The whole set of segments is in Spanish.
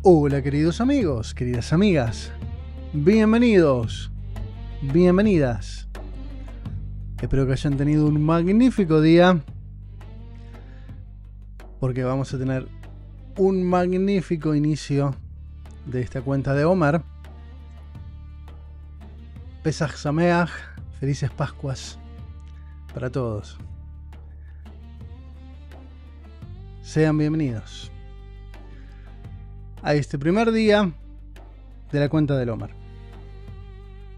Hola queridos amigos, queridas amigas, bienvenidos, bienvenidas. Espero que hayan tenido un magnífico día, porque vamos a tener un magnífico inicio de esta cuenta de Omer. Pesach Sameach, felices Pascuas para todos. Sean bienvenidos a este primer día de la cuenta del Omer.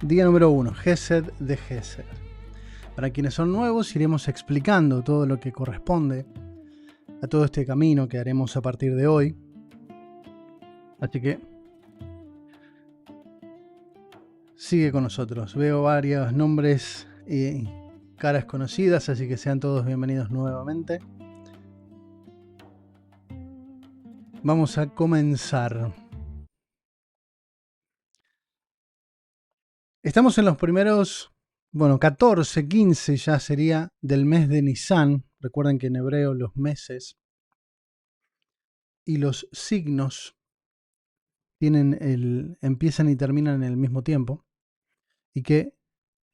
Día número 1, Gesed de Gesed. Para quienes son nuevos, iremos explicando todo lo que corresponde a todo este camino que haremos a partir de hoy. Así que sigue con nosotros. Veo varios nombres y caras conocidas, así que sean todos bienvenidos nuevamente. Vamos a comenzar. Estamos en los primeros, 14, 15 ya sería del mes de Nisan. Recuerden que en hebreo los meses y los signos empiezan y terminan en el mismo tiempo. Y que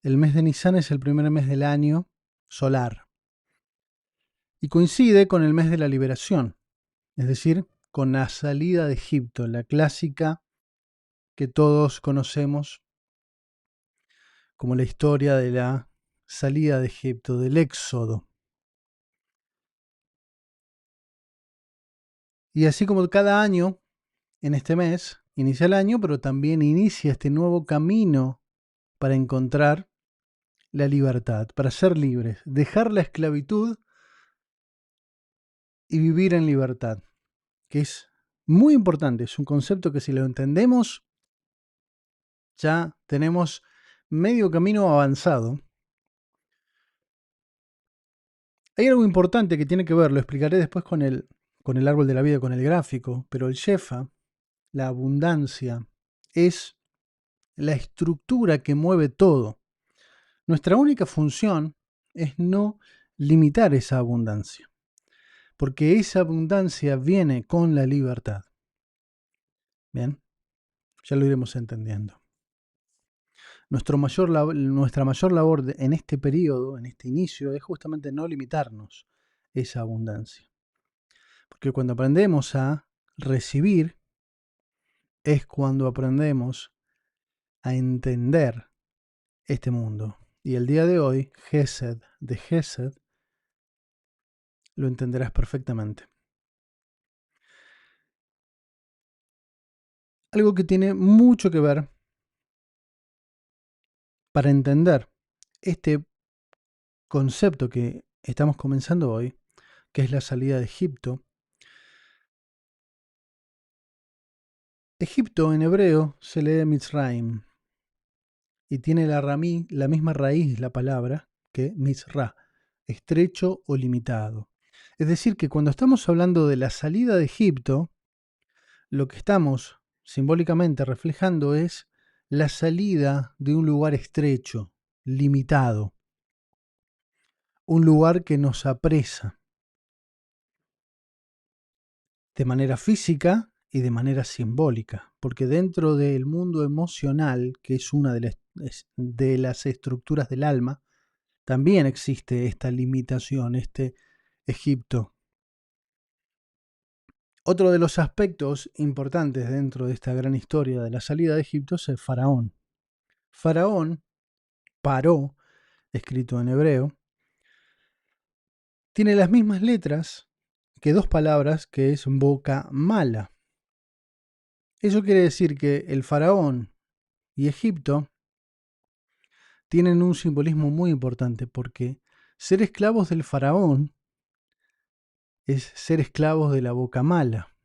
el mes de Nisan es el primer mes del año solar. Y coincide con el mes de la liberación. Es decir, con la salida de Egipto, la clásica que todos conocemos como la historia de la salida de Egipto, del éxodo. Y así como cada año, en este mes, inicia el año, pero también inicia este nuevo camino para encontrar la libertad, para ser libres, dejar la esclavitud y vivir en libertad, que es muy importante, es un concepto que si lo entendemos, ya tenemos medio camino avanzado. Hay algo importante que tiene que ver, lo explicaré después con el árbol de la vida, con el gráfico, pero el Shefa, la abundancia, es la estructura que mueve todo. Nuestra única función es no limitar esa abundancia, porque esa abundancia viene con la libertad. Bien, ya lo iremos entendiendo. Nuestra mayor labor en este periodo, en este inicio, es justamente no limitarnos esa abundancia. Porque cuando aprendemos a recibir, es cuando aprendemos a entender este mundo. Y el día de hoy, Gesed de Gesed, lo entenderás perfectamente. Algo que tiene mucho que ver para entender este concepto que estamos comenzando hoy, que es la salida de Egipto. Egipto en hebreo se lee Mitzrayim y tiene la misma raíz la palabra que Mizra, estrecho o limitado. Es decir, que cuando estamos hablando de la salida de Egipto, lo que estamos simbólicamente reflejando es la salida de un lugar estrecho, limitado, un lugar que nos apresa de manera física y de manera simbólica, porque dentro del mundo emocional, que es una de las estructuras del alma, también existe esta limitación, este Egipto. Otro de los aspectos importantes dentro de esta gran historia de la salida de Egipto es el faraón. Faraón, paró, escrito en hebreo, tiene las mismas letras que dos palabras que es boca mala. Eso quiere decir que el faraón y Egipto tienen un simbolismo muy importante porque ser esclavos del faraón es ser esclavos de la boca mala.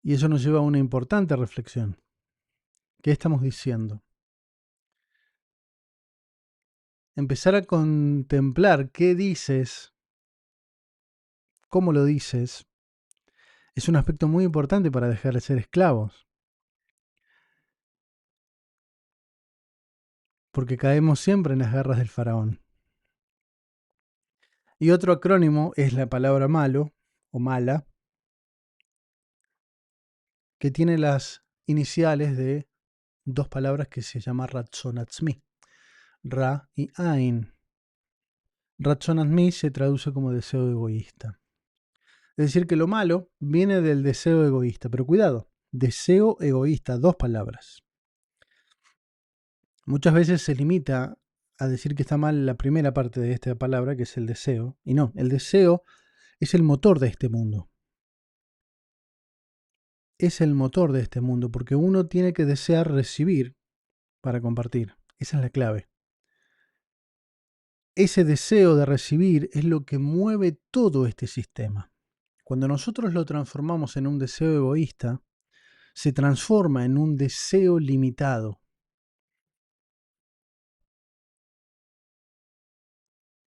Y eso nos lleva a una importante reflexión. ¿Qué estamos diciendo? Empezar a contemplar qué dices, cómo lo dices, es un aspecto muy importante para dejar de ser esclavos. Porque caemos siempre en las garras del faraón. Y otro acrónimo es la palabra malo o mala, que tiene las iniciales de dos palabras que se llama Ratzonatzmi, Ra y Ain. Ratzonatzmi se traduce como deseo egoísta. Es decir, que lo malo viene del deseo egoísta, pero cuidado, deseo egoísta, dos palabras. Muchas veces se limita a decir que está mal la primera parte de esta palabra, que es el deseo, y no, el deseo es el motor de este mundo. Es el motor de este mundo, porque uno tiene que desear recibir para compartir. Esa es la clave. Ese deseo de recibir es lo que mueve todo este sistema. Cuando nosotros lo transformamos en un deseo egoísta, se transforma en un deseo limitado.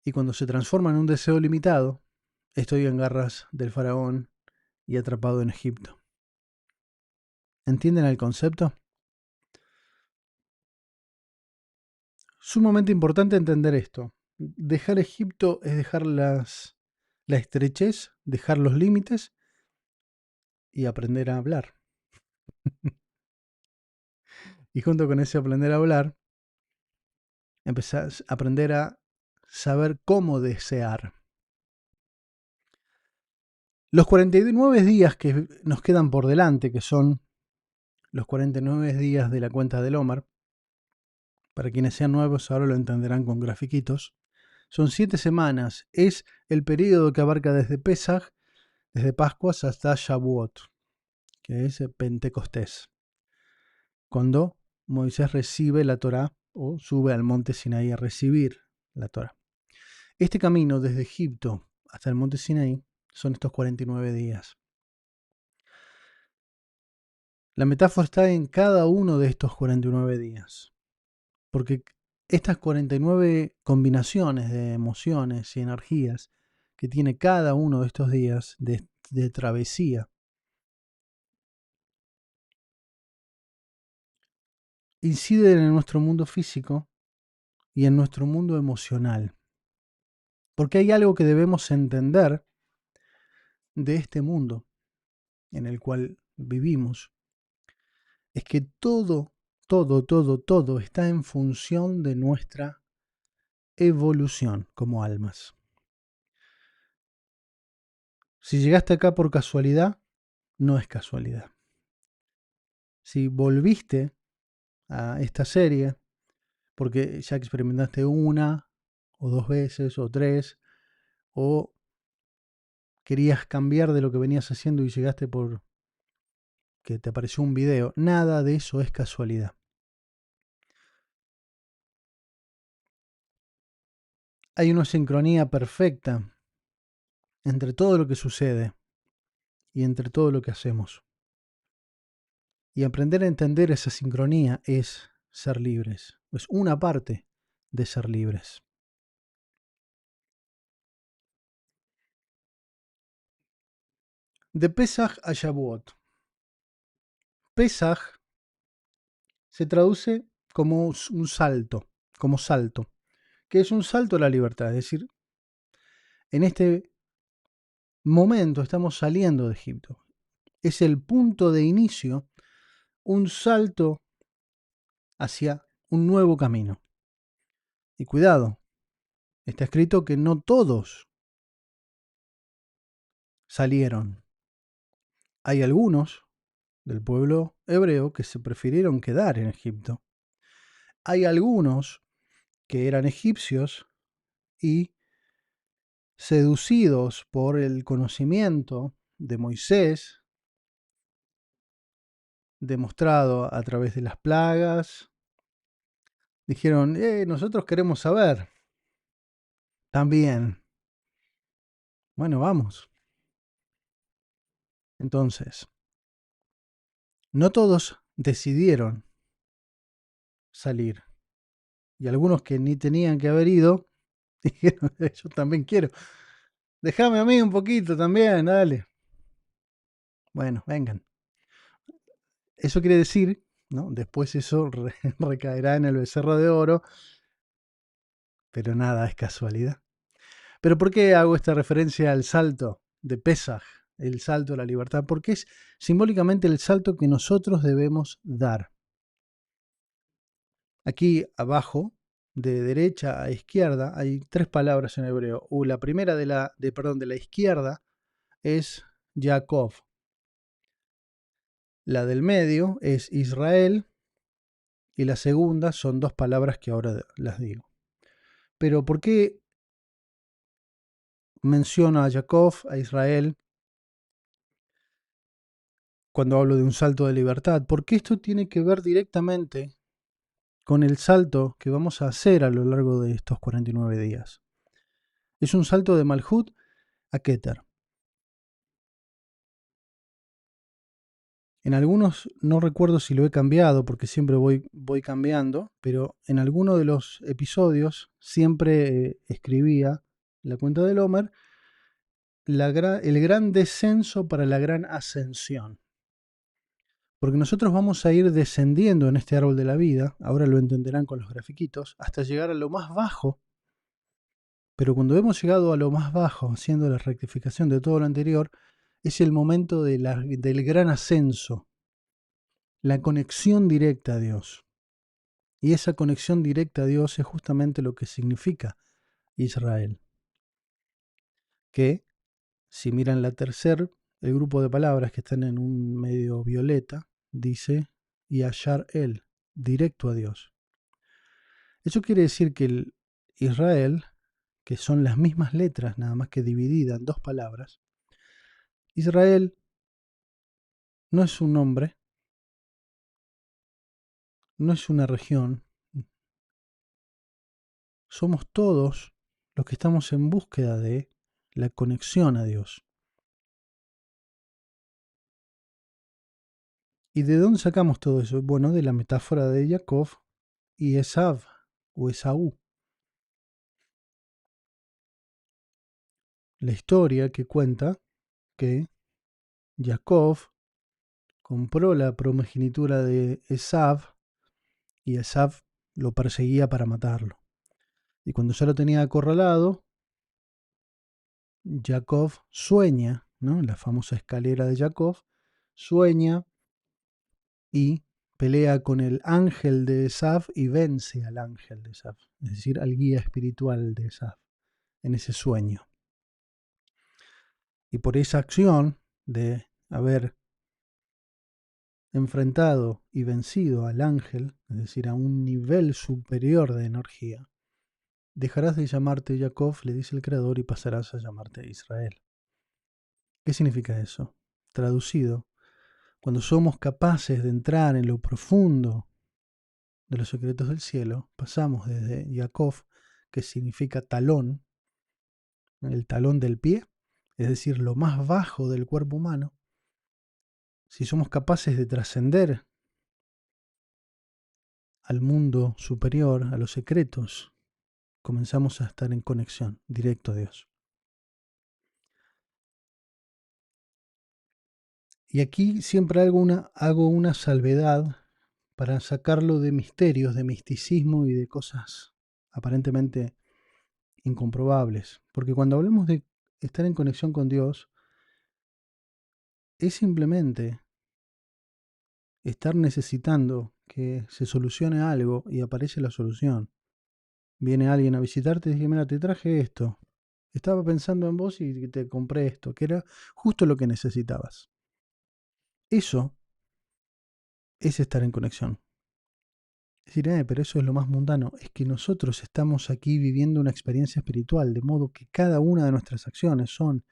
Y cuando se transforma en un deseo limitado, estoy en garras del faraón y atrapado en Egipto. ¿Entienden el concepto? Sumamente importante entender esto. Dejar Egipto es dejar la estrechez, dejar los límites y aprender a hablar. Y junto con ese aprender a hablar, empezar a aprender a saber cómo desear. Los 49 días que nos quedan por delante, que son los 49 días de la cuenta del Omer, para quienes sean nuevos ahora lo entenderán con grafiquitos, Son 7 semanas. Es el periodo que abarca desde Pesaj, desde Pascuas hasta Shavuot, que es Pentecostés, cuando Moisés recibe la Torá o sube al monte Sinaí a recibir la Torá. Este camino desde Egipto hasta el monte Sinaí son estos 49 días. La metáfora está en cada uno de estos 49 días, porque estas 49 combinaciones de emociones y energías que tiene cada uno de estos días de travesía inciden en nuestro mundo físico y en nuestro mundo emocional. Porque hay algo que debemos entender de este mundo en el cual vivimos, es que todo está en función de nuestra evolución como almas. Si llegaste acá por casualidad, no es casualidad. Si volviste a esta serie porque ya experimentaste una o dos veces o tres, o querías cambiar de lo que venías haciendo y llegaste por que te apareció un video, nada de eso es casualidad. Hay una sincronía perfecta entre todo lo que sucede y entre todo lo que hacemos. Y aprender a entender esa sincronía es ser libres. Es una parte de ser libres. De Pesaj a Shavuot. Pesaj se traduce como un salto, como salto, que es un salto a la libertad. Es decir, en este momento estamos saliendo de Egipto. Es el punto de inicio, un salto hacia un nuevo camino. Y cuidado, está escrito que no todos salieron. Hay algunos del pueblo hebreo que se prefirieron quedar en Egipto. Hay algunos que eran egipcios y, seducidos por el conocimiento de Moisés, demostrado a través de las plagas, dijeron, nosotros queremos saber también. Bueno, vamos. Entonces, no todos decidieron salir. Y algunos que ni tenían que haber ido, dijeron, yo también quiero. Déjame a mí un poquito también, dale. Bueno, vengan. Eso quiere decir, ¿no? Después eso recaerá en el becerro de oro, pero nada es casualidad. Pero ¿por qué hago esta referencia al salto de Pesaj, el salto a la libertad? Porque es simbólicamente el salto que nosotros debemos dar. Aquí abajo, de derecha a izquierda, hay tres palabras en hebreo. La primera de la izquierda es Jacob. La del medio es Israel y la segunda son dos palabras que ahora las digo. Pero ¿por qué menciono a Jacob, a Israel, cuando hablo de un salto de libertad? Porque esto tiene que ver directamente con el salto que vamos a hacer a lo largo de estos 49 días. Es un salto de Malhut a Keter. En algunos no recuerdo si lo he cambiado porque siempre voy cambiando, pero en alguno de los episodios siempre escribía la cuenta del Homer el gran descenso para la gran ascensión. Porque nosotros vamos a ir descendiendo en este árbol de la vida, ahora lo entenderán con los grafiquitos, hasta llegar a lo más bajo. Pero cuando hemos llegado a lo más bajo, haciendo la rectificación de todo lo anterior, es el momento del gran ascenso, la conexión directa a Dios. Y esa conexión directa a Dios es justamente lo que significa Israel. Que, si miran el grupo de palabras que están en un medio violeta, dice Yashar El, directo a Dios. Eso quiere decir que Israel, que son las mismas letras, nada más que divididas en dos palabras, Israel no es un nombre, no es una región, somos todos los que estamos en búsqueda de la conexión a Dios. ¿Y de dónde sacamos todo eso? Bueno, de la metáfora de Jacob y Esav o Esaú. La historia que cuenta que Jacob compró la primogenitura de Esav y Esav lo perseguía para matarlo. Y cuando ya lo tenía acorralado, Jacob sueña, ¿no? La famosa escalera de Jacob, sueña y pelea con el ángel de Esav y vence al ángel de Esav, es decir, al guía espiritual de Esav, en ese sueño. Y por esa acción de haber enfrentado y vencido al ángel, es decir, a un nivel superior de energía, dejarás de llamarte Jacob, le dice el Creador, y pasarás a llamarte Israel. ¿Qué significa eso? Traducido, cuando somos capaces de entrar en lo profundo de los secretos del cielo, pasamos desde Jacob, que significa talón, el talón del pie, es decir, lo más bajo del cuerpo humano. Si somos capaces de trascender al mundo superior, a los secretos, comenzamos a estar en conexión directo a Dios. Y aquí siempre hago una salvedad para sacarlo de misterios, de misticismo y de cosas aparentemente incomprobables. Porque cuando hablamos de estar en conexión con Dios, es simplemente estar necesitando que se solucione algo y aparece la solución. Viene alguien a visitarte y dice, mira, te traje esto. Estaba pensando en vos y te compré esto, que era justo lo que necesitabas. Eso es estar en conexión. Es decir, pero eso es lo más mundano. Es que nosotros estamos aquí viviendo una experiencia espiritual, de modo que cada una de nuestras acciones son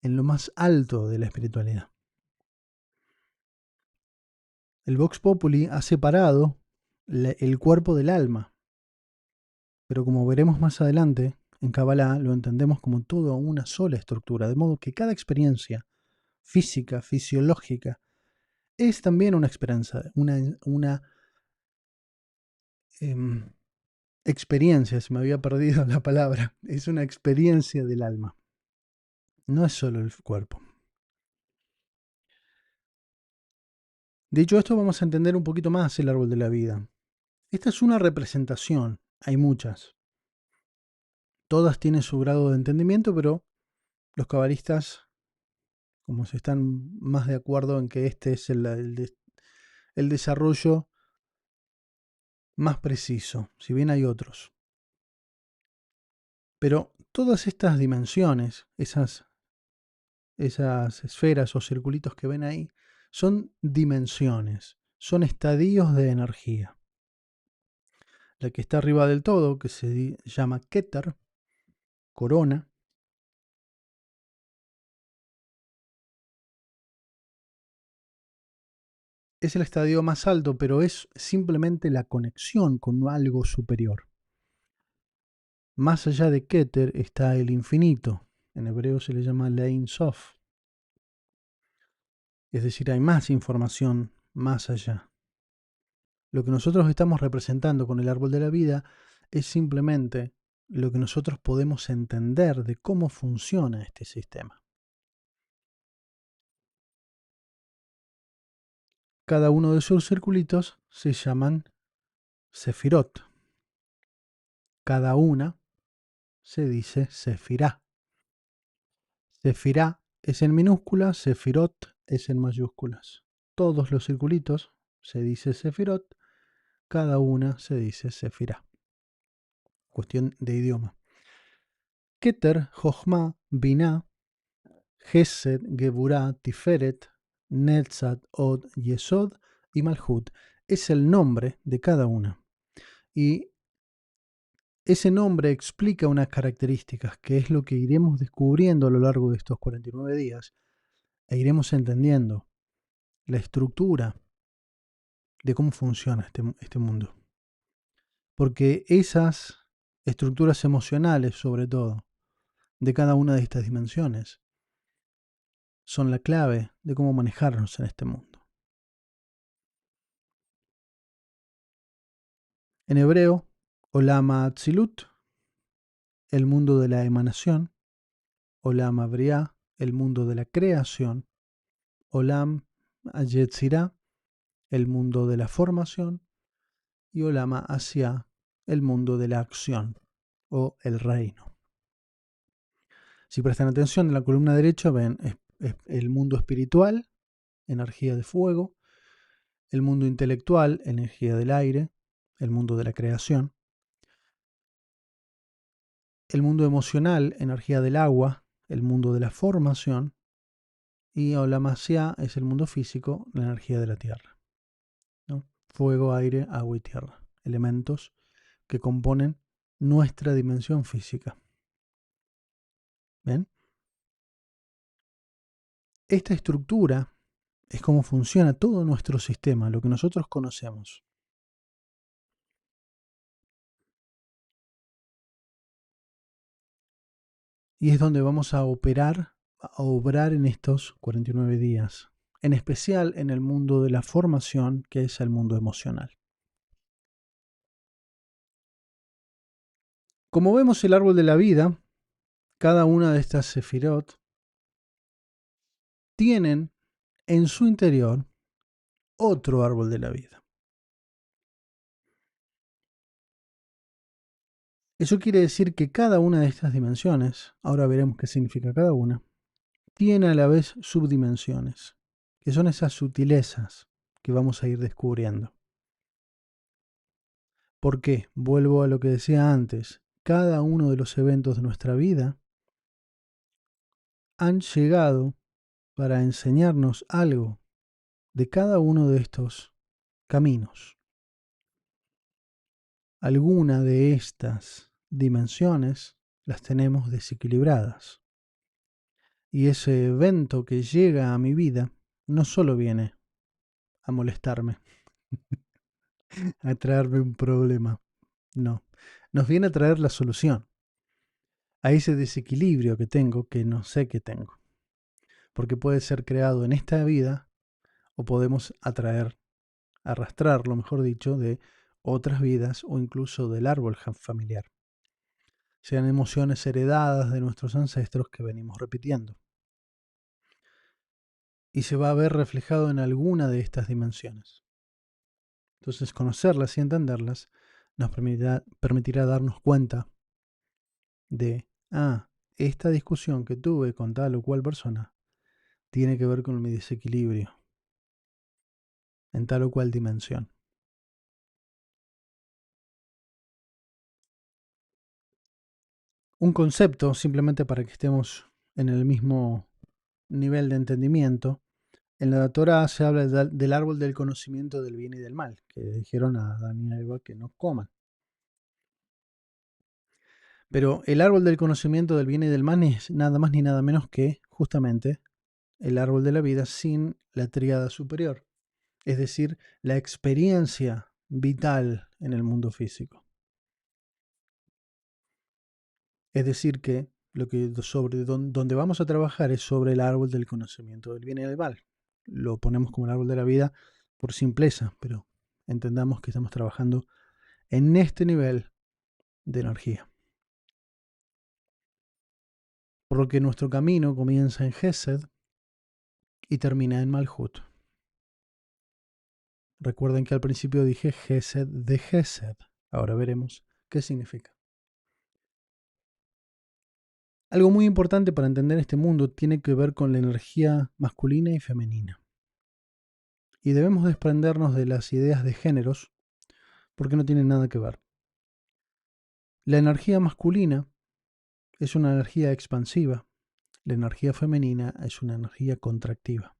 en lo más alto de la espiritualidad. El Vox Populi ha separado el cuerpo del alma, pero como veremos más adelante, en Kabbalah lo entendemos como toda una sola estructura, de modo que cada experiencia física, fisiológica, es también una experiencia, una experiencia, se me había perdido la palabra, es una experiencia del alma, no es solo el cuerpo. Dicho esto, vamos a entender un poquito más el árbol de la vida. Esta es una representación, hay muchas. Todas tienen su grado de entendimiento, pero los cabalistas, como se están más de acuerdo en que este es el desarrollo más preciso, si bien hay otros. Pero todas estas dimensiones, esas esferas o circulitos que ven ahí, son dimensiones, son estadios de energía. La que está arriba del todo, que se llama Keter, corona, es el estadio más alto, pero es simplemente la conexión con algo superior. Más allá de Keter está el infinito. En hebreo se le llama Lein Sof. Es decir, hay más información más allá. Lo que nosotros estamos representando con el árbol de la vida es simplemente lo que nosotros podemos entender de cómo funciona este sistema. Cada uno de esos circulitos se llaman sefirot. Cada una se dice sefirá. Sefirá es en minúsculas, sefirot es en mayúsculas. Todos los circulitos se dice sefirot, cada una se dice sefirá. Cuestión de idioma. Keter, Jochma, Binah, Gesed, Geburah, Tiferet, Netzat, Od, Yesod y Malhut es el nombre de cada una. Y ese nombre explica unas características que es lo que iremos descubriendo a lo largo de estos 49 días e iremos entendiendo la estructura de cómo funciona este mundo. Porque esas estructuras emocionales, sobre todo, de cada una de estas dimensiones, son la clave de cómo manejarnos en este mundo. En hebreo, Olam Hatzilut, el mundo de la emanación; Olam Abriá, el mundo de la creación; Olam Yetzirah, el mundo de la formación; y Olam Asiá, el mundo de la acción o el reino. Si prestan atención, en la columna derecha ven el mundo espiritual, energía de fuego; el mundo intelectual, energía del aire, el mundo de la creación; el mundo emocional, energía del agua, el mundo de la formación; y Olam Asiá es el mundo físico, la energía de la tierra, ¿no? Fuego, aire, agua y tierra, elementos que componen nuestra dimensión física. ¿Ven? Esta estructura es cómo funciona todo nuestro sistema, lo que nosotros conocemos. Y es donde vamos a obrar en estos 49 días, en especial en el mundo de la formación, que es el mundo emocional. Como vemos el árbol de la vida, cada una de estas sefirot tienen en su interior otro árbol de la vida. Eso quiere decir que cada una de estas dimensiones, ahora veremos qué significa cada una, tiene a la vez subdimensiones, que son esas sutilezas que vamos a ir descubriendo. ¿Por qué? Vuelvo a lo que decía antes. Cada uno de los eventos de nuestra vida han llegado para enseñarnos algo de cada uno de estos caminos. Alguna de estas dimensiones las tenemos desequilibradas. Y ese evento que llega a mi vida no solo viene a molestarme, a traerme un problema, no, nos viene a traer la solución a ese desequilibrio que tengo, que no sé que tengo. Porque puede ser creado en esta vida o podemos arrastrarlo, mejor dicho, de otras vidas o incluso del árbol familiar. Sean emociones heredadas de nuestros ancestros que venimos repitiendo. Y se va a ver reflejado en alguna de estas dimensiones. Entonces, conocerlas y entenderlas nos permitirá darnos cuenta de, esta discusión que tuve con tal o cual persona tiene que ver con mi desequilibrio en tal o cual dimensión. Un concepto, simplemente para que estemos en el mismo nivel de entendimiento. En la Torá se habla del árbol del conocimiento del bien y del mal, que dijeron a Adán y a Eva que no coman. Pero el árbol del conocimiento del bien y del mal es nada más ni nada menos que justamente el árbol de la vida sin la tríada superior, es decir, la experiencia vital en el mundo físico. Es decir, que donde vamos a trabajar es sobre el árbol del conocimiento del bien y del mal. Lo ponemos como el árbol de la vida por simpleza, pero entendamos que estamos trabajando en este nivel de energía. Por lo que nuestro camino comienza en Gesed y termina en Malhut. Recuerden que al principio dije Gesed de Gesed. Ahora veremos qué significa. Algo muy importante para entender este mundo tiene que ver con la energía masculina y femenina. Y debemos desprendernos de las ideas de géneros porque no tienen nada que ver. La energía masculina es una energía expansiva, la energía femenina es una energía contractiva.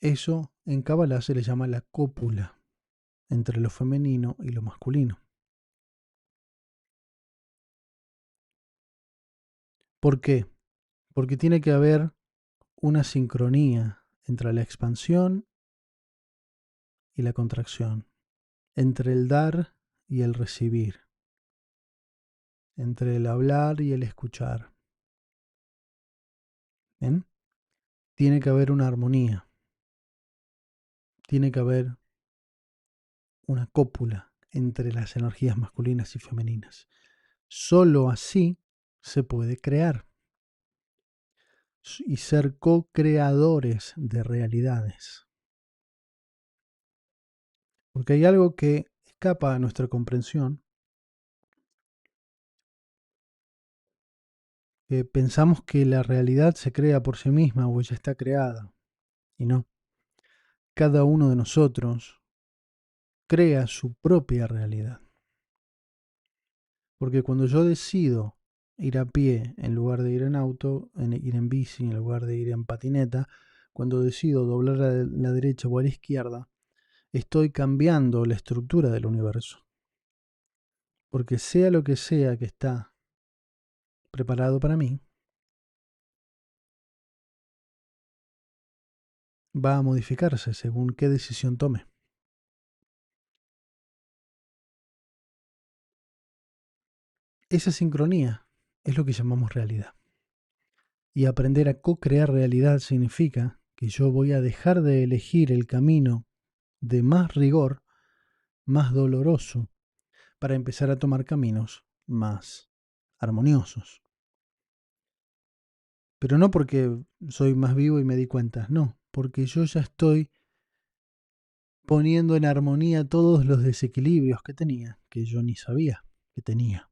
Eso en Kabbalah se le llama la cópula entre lo femenino y lo masculino. ¿Por qué? Porque tiene que haber una sincronía entre la expansión y la contracción, entre el dar y el recibir, entre el hablar y el escuchar. ¿Ven? Tiene que haber una armonía, tiene que haber una cópula entre las energías masculinas y femeninas. Solo así se puede crear y ser co-creadores de realidades. Porque hay algo que escapa a nuestra comprensión, que pensamos que la realidad se crea por sí misma o ya está creada, y no. Cada uno de nosotros crea su propia realidad. Porque cuando yo decido ir a pie en lugar de ir en auto, ir en bici en lugar de ir en patineta, cuando decido doblar a la derecha o a la izquierda, estoy cambiando la estructura del universo. Porque sea lo que sea que está preparado para mí, va a modificarse según qué decisión tome. Esa sincronía es lo que llamamos realidad. Y aprender a co-crear realidad significa que yo voy a dejar de elegir el camino de más rigor, más doloroso, para empezar a tomar caminos más armoniosos. Pero no porque soy más vivo y me di cuenta, no, porque yo ya estoy poniendo en armonía todos los desequilibrios que tenía, que yo ni sabía que tenía.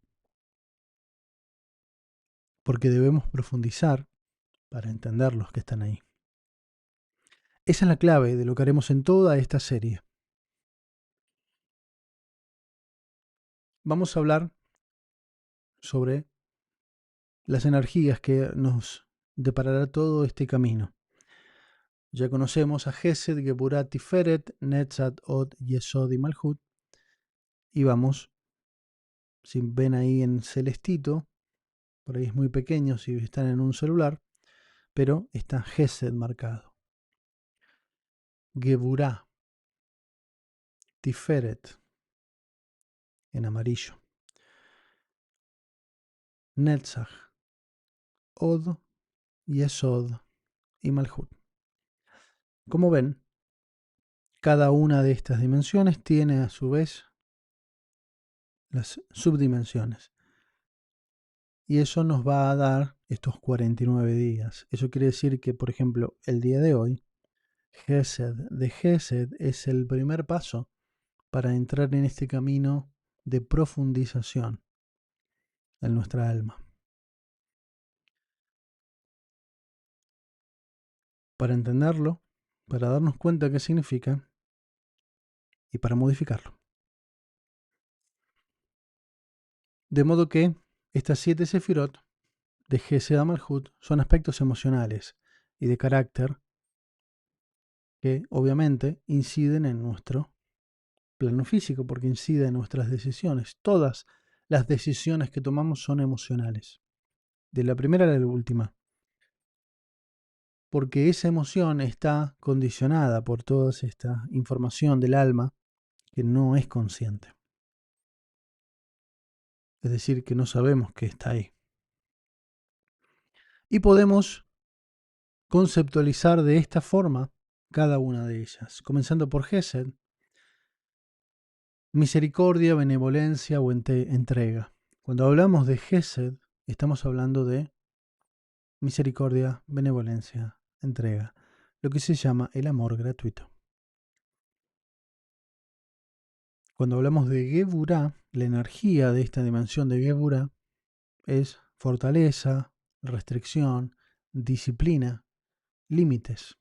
Porque debemos profundizar para entender los que están ahí. Esa es la clave de lo que haremos en toda esta serie. Vamos a hablar sobre las energías que nos deparará todo este camino. Ya conocemos a Gesed, Geburah, Tiferet, Netzat, Od, Yesod y Malhut. Y vamos, si ven ahí en celestito, por ahí es muy pequeño si están en un celular, pero está Gesed marcado. Geburah, Tiferet, en amarillo. Netzach, Od, Yesod y Malhut. Como ven, cada una de estas dimensiones tiene a su vez las subdimensiones. Y eso nos va a dar estos 49 días. Eso quiere decir que, por ejemplo, el día de hoy, Gesed de Gesed es el primer paso para entrar en este camino de profundización en nuestra alma. Para entenderlo, para darnos cuenta qué significa y para modificarlo. De modo que estas 7 sefirot de Gesed a Malhut son aspectos emocionales y de carácter que obviamente inciden en nuestro plano físico, porque incide en nuestras decisiones. Todas las decisiones que tomamos son emocionales, de la primera a la última, porque esa emoción está condicionada por toda esta información del alma que no es consciente. Es decir, que no sabemos que está ahí. Y podemos conceptualizar de esta forma cada una de ellas, comenzando por Gesed, misericordia, benevolencia o entrega. Cuando hablamos de Gesed, estamos hablando de misericordia, benevolencia, entrega, lo que se llama el amor gratuito. Cuando hablamos de Geburah, la energía de esta dimensión de Geburah es fortaleza, restricción, disciplina, límites.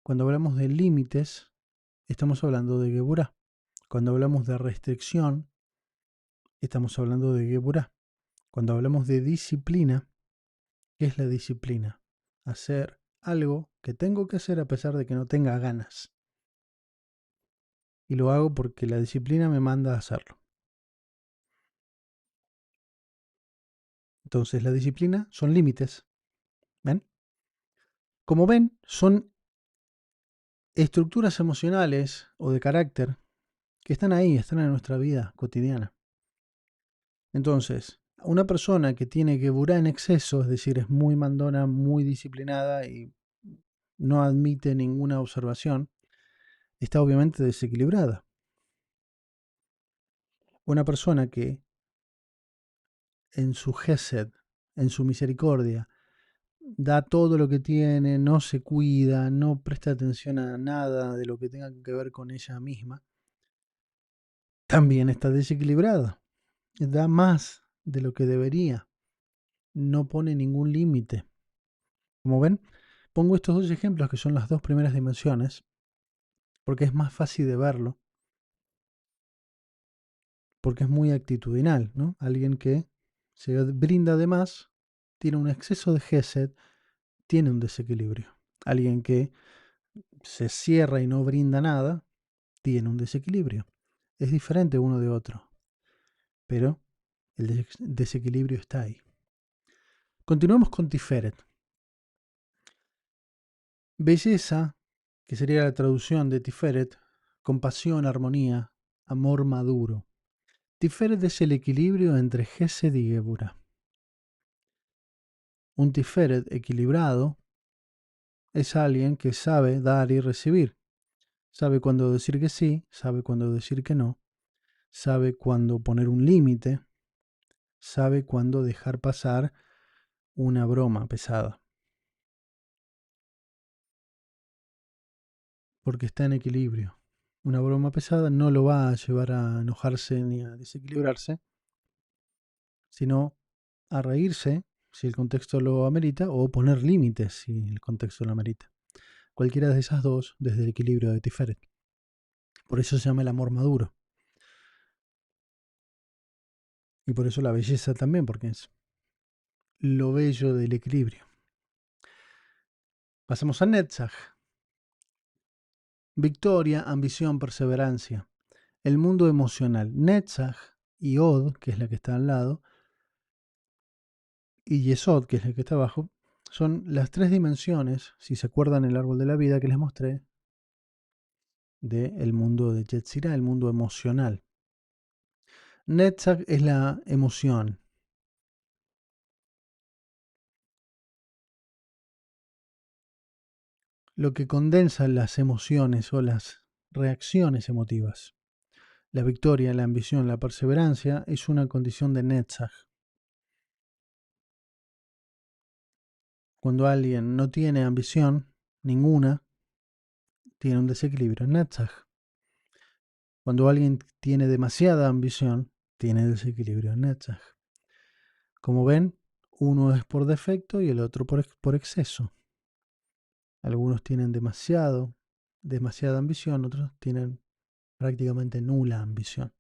Cuando hablamos de límites, estamos hablando de Geburah. Cuando hablamos de restricción, estamos hablando de Geburah. Cuando hablamos de disciplina, ¿qué es la disciplina? Hacer algo que tengo que hacer a pesar de que no tenga ganas. Y lo hago porque la disciplina me manda a hacerlo. Entonces, la disciplina son límites. ¿Ven? Como ven, son estructuras emocionales o de carácter que están ahí, están en nuestra vida cotidiana. Entonces, una persona que tiene geburá en exceso, es decir, es muy mandona, muy disciplinada y no admite ninguna observación, está obviamente desequilibrada. Una persona que en su gesed, en su misericordia, da todo lo que tiene, no se cuida, no presta atención a nada de lo que tenga que ver con ella misma, también está desequilibrada. Da más de lo que debería, no pone ningún límite. Como ven, pongo estos dos ejemplos que son las dos primeras dimensiones, porque es más fácil de verlo, porque es muy actitudinal, ¿no? Alguien que se brinda de más, tiene un exceso de gesed, tiene un desequilibrio. Alguien que se cierra y no brinda nada, tiene un desequilibrio. Es diferente uno de otro, pero el desequilibrio está ahí. Continuemos con Tiferet. Belleza, que sería la traducción de Tiferet, compasión, armonía, amor maduro. Tiferet es el equilibrio entre Gesed y Geburah. Un Tiferet equilibrado es alguien que sabe dar y recibir. Sabe cuándo decir que sí, sabe cuándo decir que no, sabe cuándo poner un límite, sabe cuándo dejar pasar una broma pesada. Porque está en equilibrio. Una broma pesada no lo va a llevar a enojarse ni a desequilibrarse, sino a reírse si el contexto lo amerita o poner límites si el contexto lo amerita. Cualquiera de esas dos desde el equilibrio de Tiferet. Por eso se llama el amor maduro. Y por eso la belleza también, porque es lo bello del equilibrio. Pasamos a Netzach. Victoria, ambición, perseverancia. El mundo emocional. Netzach y Od, que es la que está al lado, y Yesod, que es la que está abajo, son las tres dimensiones, si se acuerdan el árbol de la vida que les mostré, del mundo de Yetzirah, el mundo emocional. Netzach es la emoción. Lo que condensa las emociones o las reacciones emotivas. La victoria, la ambición, la perseverancia es una condición de Netzach. Cuando alguien no tiene ambición, ninguna, tiene un desequilibrio en Netzach. Cuando alguien tiene demasiada ambición, tiene desequilibrio en Netzach. Como ven, uno es por defecto y el otro por exceso. Algunos tienen demasiada ambición, otros tienen prácticamente nula ambición.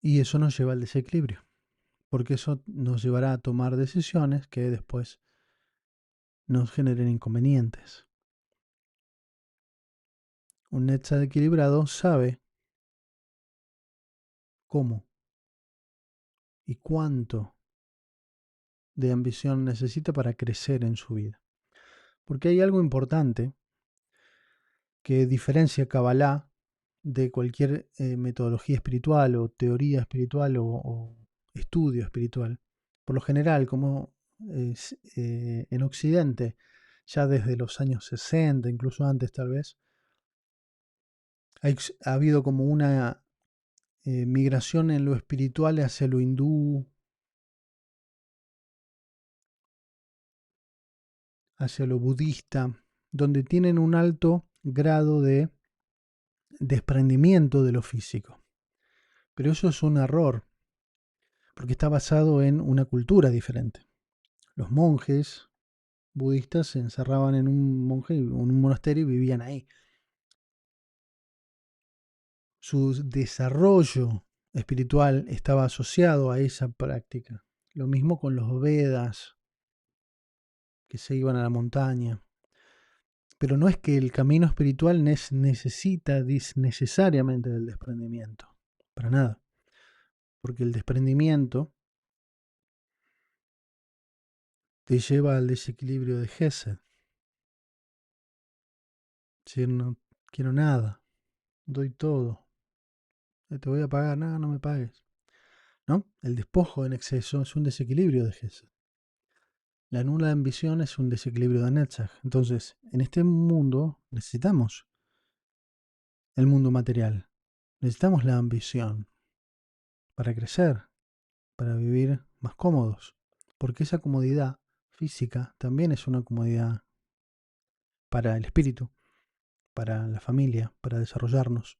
Y eso nos lleva al desequilibrio, porque eso nos llevará a tomar decisiones que después nos generen inconvenientes. Un Netzach equilibrado sabe cómo y cuánto de ambición necesita para crecer en su vida. Porque hay algo importante que diferencia Kabbalah de cualquier metodología espiritual o teoría espiritual o estudio espiritual. Por lo general, como en Occidente, ya desde los años 60, incluso antes tal vez, ha habido como una migración en lo espiritual hacia lo hindú, hacia lo budista, donde tienen un alto grado de desprendimiento de lo físico. Pero eso es un error, porque está basado en una cultura diferente. Los monjes budistas se encerraban en un monasterio y vivían ahí. Su desarrollo espiritual estaba asociado a esa práctica. Lo mismo con los Vedas, que se iban a la montaña. Pero no es que el camino espiritual necesita necesariamente del desprendimiento. Para nada. Porque el desprendimiento te lleva al desequilibrio de Gesed. Es decir, no quiero nada, doy todo. Te voy a pagar, nada, no me pagues. ¿No? El despojo en exceso es un desequilibrio de Gesed. La nula ambición es un desequilibrio de Netzach. Entonces, en este mundo necesitamos el mundo material. Necesitamos la ambición para crecer, para vivir más cómodos. Porque esa comodidad física también es una comodidad para el espíritu, para la familia, para desarrollarnos.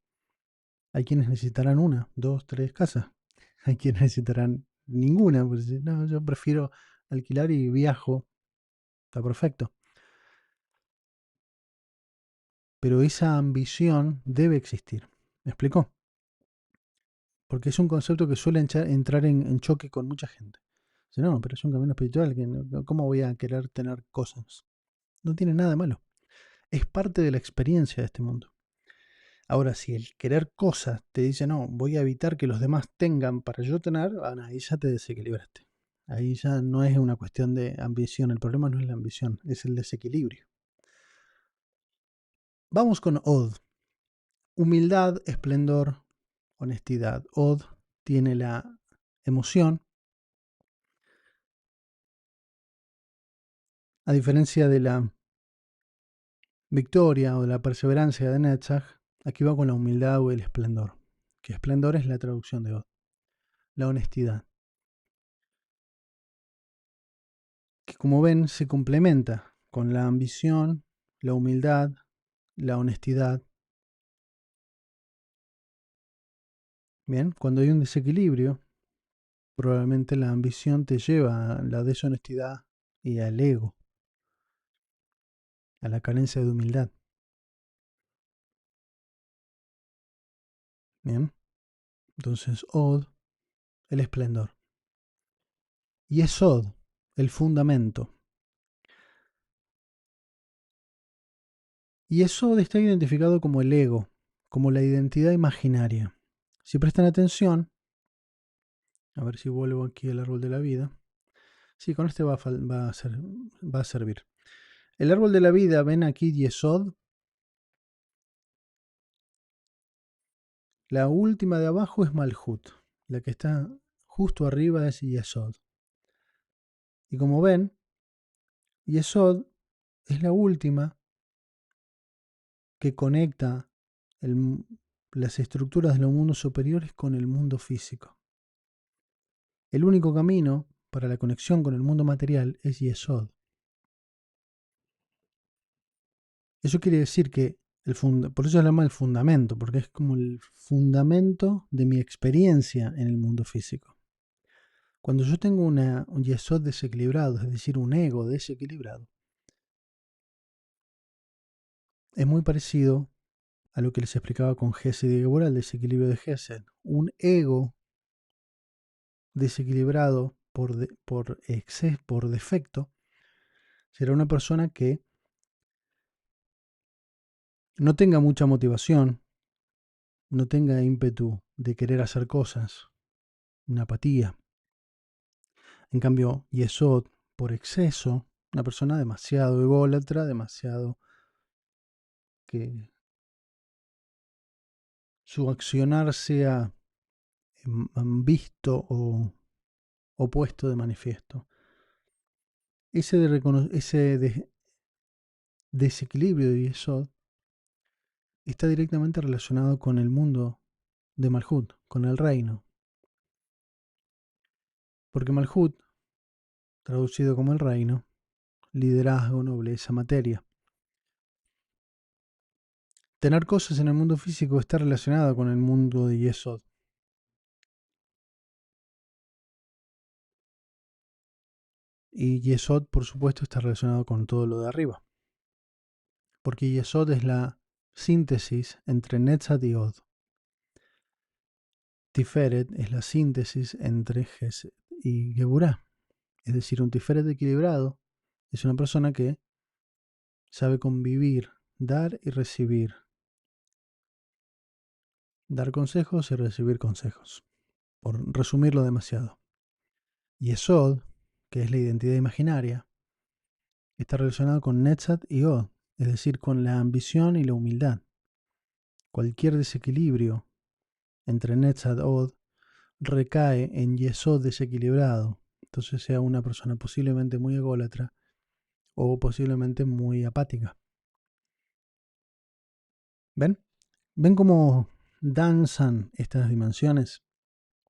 Hay quienes necesitarán una, dos, tres casas. Hay quienes necesitarán ninguna. Pues, no, yo prefiero alquilar y viajo. Está perfecto. Pero esa ambición debe existir. ¿Me explicó? Porque es un concepto que suele entrar en choque con mucha gente. Dice, no, pero es un camino espiritual. ¿Cómo voy a querer tener cosas? No tiene nada de malo. Es parte de la experiencia de este mundo. Ahora, si el querer cosas te dice, no, voy a evitar que los demás tengan para yo tener, ahí ya te desequilibraste. Ahí ya no es una cuestión de ambición. El problema no es la ambición, es el desequilibrio. Vamos con Od. Humildad, esplendor, honestidad. Od tiene la emoción. A diferencia de la victoria o de la perseverancia de Netzach, aquí va con la humildad o el esplendor. Que esplendor es la traducción de Od. La honestidad. Que como ven se complementa con la ambición, la humildad, la honestidad. Bien, cuando hay un desequilibrio, probablemente la ambición te lleva a la deshonestidad y al ego, a la carencia de humildad. Bien, entonces Od, el esplendor. Y Esod, el fundamento. Y Esod está identificado como el ego, como la identidad imaginaria. Si prestan atención, a ver si vuelvo aquí al árbol de la vida. Sí, con este va a servir. El árbol de la vida, ven aquí Yesod. La última de abajo es Malhut. La que está justo arriba es Yesod. Y como ven, Yesod es la última que conecta las estructuras de los mundos superiores con el mundo físico. El único camino para la conexión con el mundo material es Yesod. Eso quiere decir que por eso se llama el fundamento, porque es como el fundamento de mi experiencia en el mundo físico. Cuando yo tengo un yesod desequilibrado, es decir, un ego desequilibrado, es muy parecido a lo que les explicaba con Gesed y Geburah, el desequilibrio de Gesed. Un ego desequilibrado por defecto será una persona que no tenga mucha motivación, no tenga ímpetu de querer hacer cosas, una apatía. En cambio, Yesod, por exceso, una persona demasiado ególatra, demasiado que su accionar sea visto o puesto de manifiesto. Ese desequilibrio de Yesod está directamente relacionado con el mundo de Malhut, con el reino. Porque Malhut, traducido como el reino, liderazgo, nobleza, materia. Tener cosas en el mundo físico está relacionado con el mundo de Yesod. Y Yesod, por supuesto, está relacionado con todo lo de arriba. Porque Yesod es la síntesis entre Netzat y Od. Tiferet es la síntesis entre Gesed y Geburah. Es decir, un Tiferet equilibrado es una persona que sabe convivir, dar y recibir, dar consejos y recibir consejos, por resumirlo demasiado. Yesod, que es la identidad imaginaria, está relacionado con Netzat y Od, es decir, con la ambición y la humildad. Cualquier desequilibrio entre Netzat y Od recae en Yesod desequilibrado. Entonces sea una persona posiblemente muy ególatra o posiblemente muy apática. ¿Ven? ¿Ven cómo danzan estas dimensiones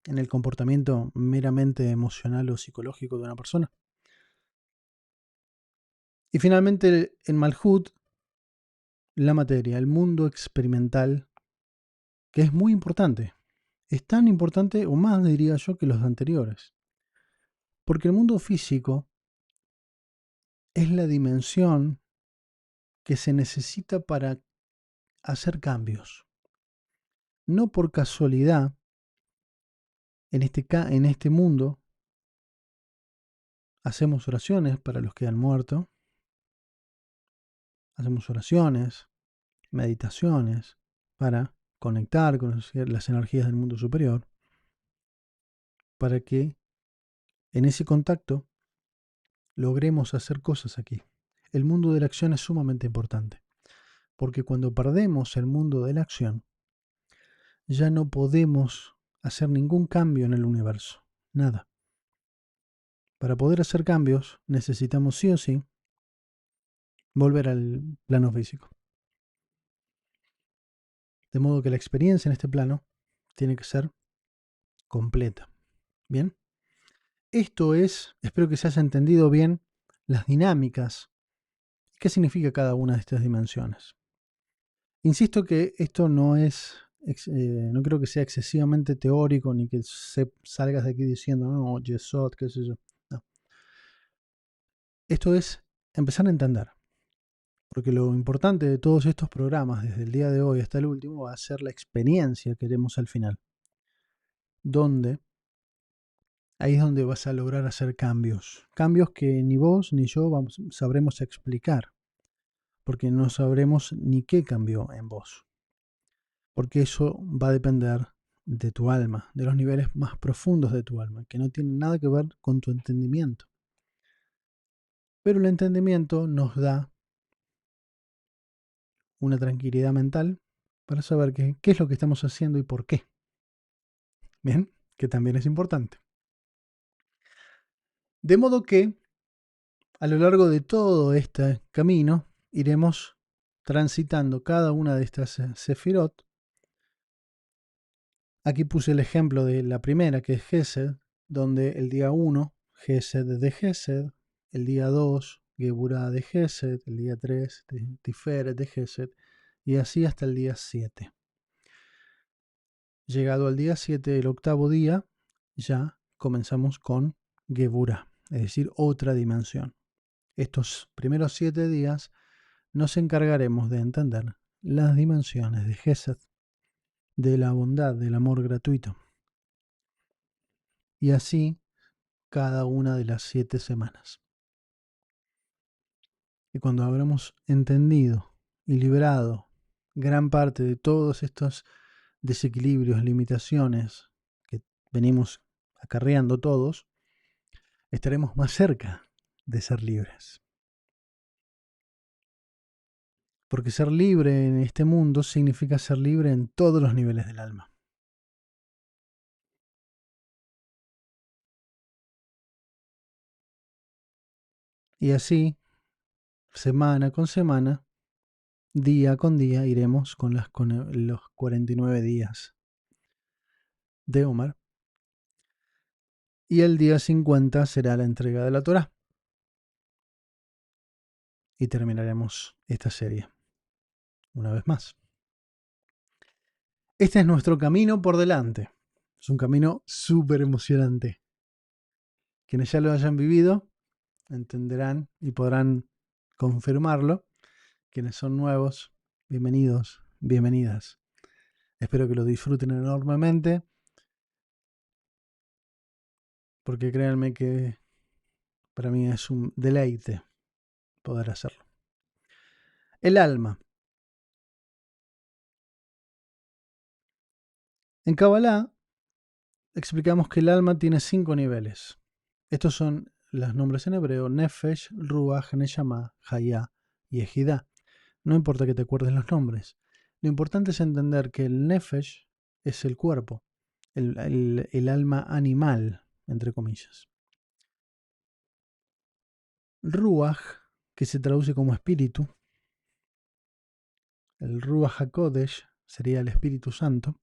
en el comportamiento meramente emocional o psicológico de una persona? Y finalmente en Malhut, la materia, el mundo experimental, que es muy importante. Es tan importante o más, diría yo, que los anteriores. Porque el mundo físico es la dimensión que se necesita para hacer cambios. No por casualidad, en este mundo hacemos oraciones para los que han muerto, hacemos oraciones, meditaciones para conectar con las energías del mundo superior, para que en ese contacto logremos hacer cosas aquí. El mundo de la acción es sumamente importante, porque cuando perdemos el mundo de la acción, ya no podemos hacer ningún cambio en el universo, nada. Para poder hacer cambios necesitamos sí o sí volver al plano físico. De modo que la experiencia en este plano tiene que ser completa. ¿Bien? Esto es, espero que se haya entendido bien, las dinámicas. ¿Qué significa cada una de estas dimensiones? Insisto que esto no es, no creo que sea excesivamente teórico ni que salgas de aquí diciendo, no, Yesod, qué sé yo. No. Esto es empezar a entender. Porque lo importante de todos estos programas, desde el día de hoy hasta el último, va a ser la experiencia que queremos al final. Donde ahí es donde vas a lograr hacer cambios. Cambios que ni vos ni yo sabremos explicar. Porque no sabremos ni qué cambió en vos. Porque eso va a depender de tu alma, de los niveles más profundos de tu alma, que no tienen nada que ver con tu entendimiento. Pero el entendimiento nos da una tranquilidad mental para saber qué es lo que estamos haciendo y por qué. Bien, que también es importante. De modo que a lo largo de todo este camino iremos transitando cada una de estas sefirot. Aquí puse el ejemplo de la primera, que es Gesed, donde el día 1, Gesed de Gesed, el día 2, Geburah de Gesed, el día 3, Tiferet de Gesed, y así hasta el día 7. Llegado al día 7, el octavo día, ya comenzamos con Geburah, es decir, otra dimensión. Estos primeros 7 días nos encargaremos de entender las dimensiones de Gesed, de la bondad, del amor gratuito. Y así cada una de las 7 semanas. Y cuando habremos entendido y liberado gran parte de todos estos desequilibrios, limitaciones que venimos acarreando todos, estaremos más cerca de ser libres. Porque ser libre en este mundo significa ser libre en todos los niveles del alma. Y así, semana con semana, día con día, iremos con los 49 días de Omar. Y el día 50 será la entrega de la Torá. Y terminaremos esta serie una vez más. Este es nuestro camino por delante. Es un camino súper emocionante. Quienes ya lo hayan vivido entenderán y podrán confirmarlo. Quienes son nuevos, bienvenidos, bienvenidas. Espero que lo disfruten enormemente, porque créanme que para mí es un deleite poder hacerlo. El alma. En Kabbalah explicamos que el alma tiene 5 niveles. Estos son los nombres en hebreo: Nefesh, Ruach, Neshama, Hayah y Ejidá. No importa que te acuerdes los nombres. Lo importante es entender que el Nefesh es el cuerpo, el alma animal, entre comillas. Ruach, que se traduce como espíritu. El Ruach HaKodesh sería el Espíritu Santo.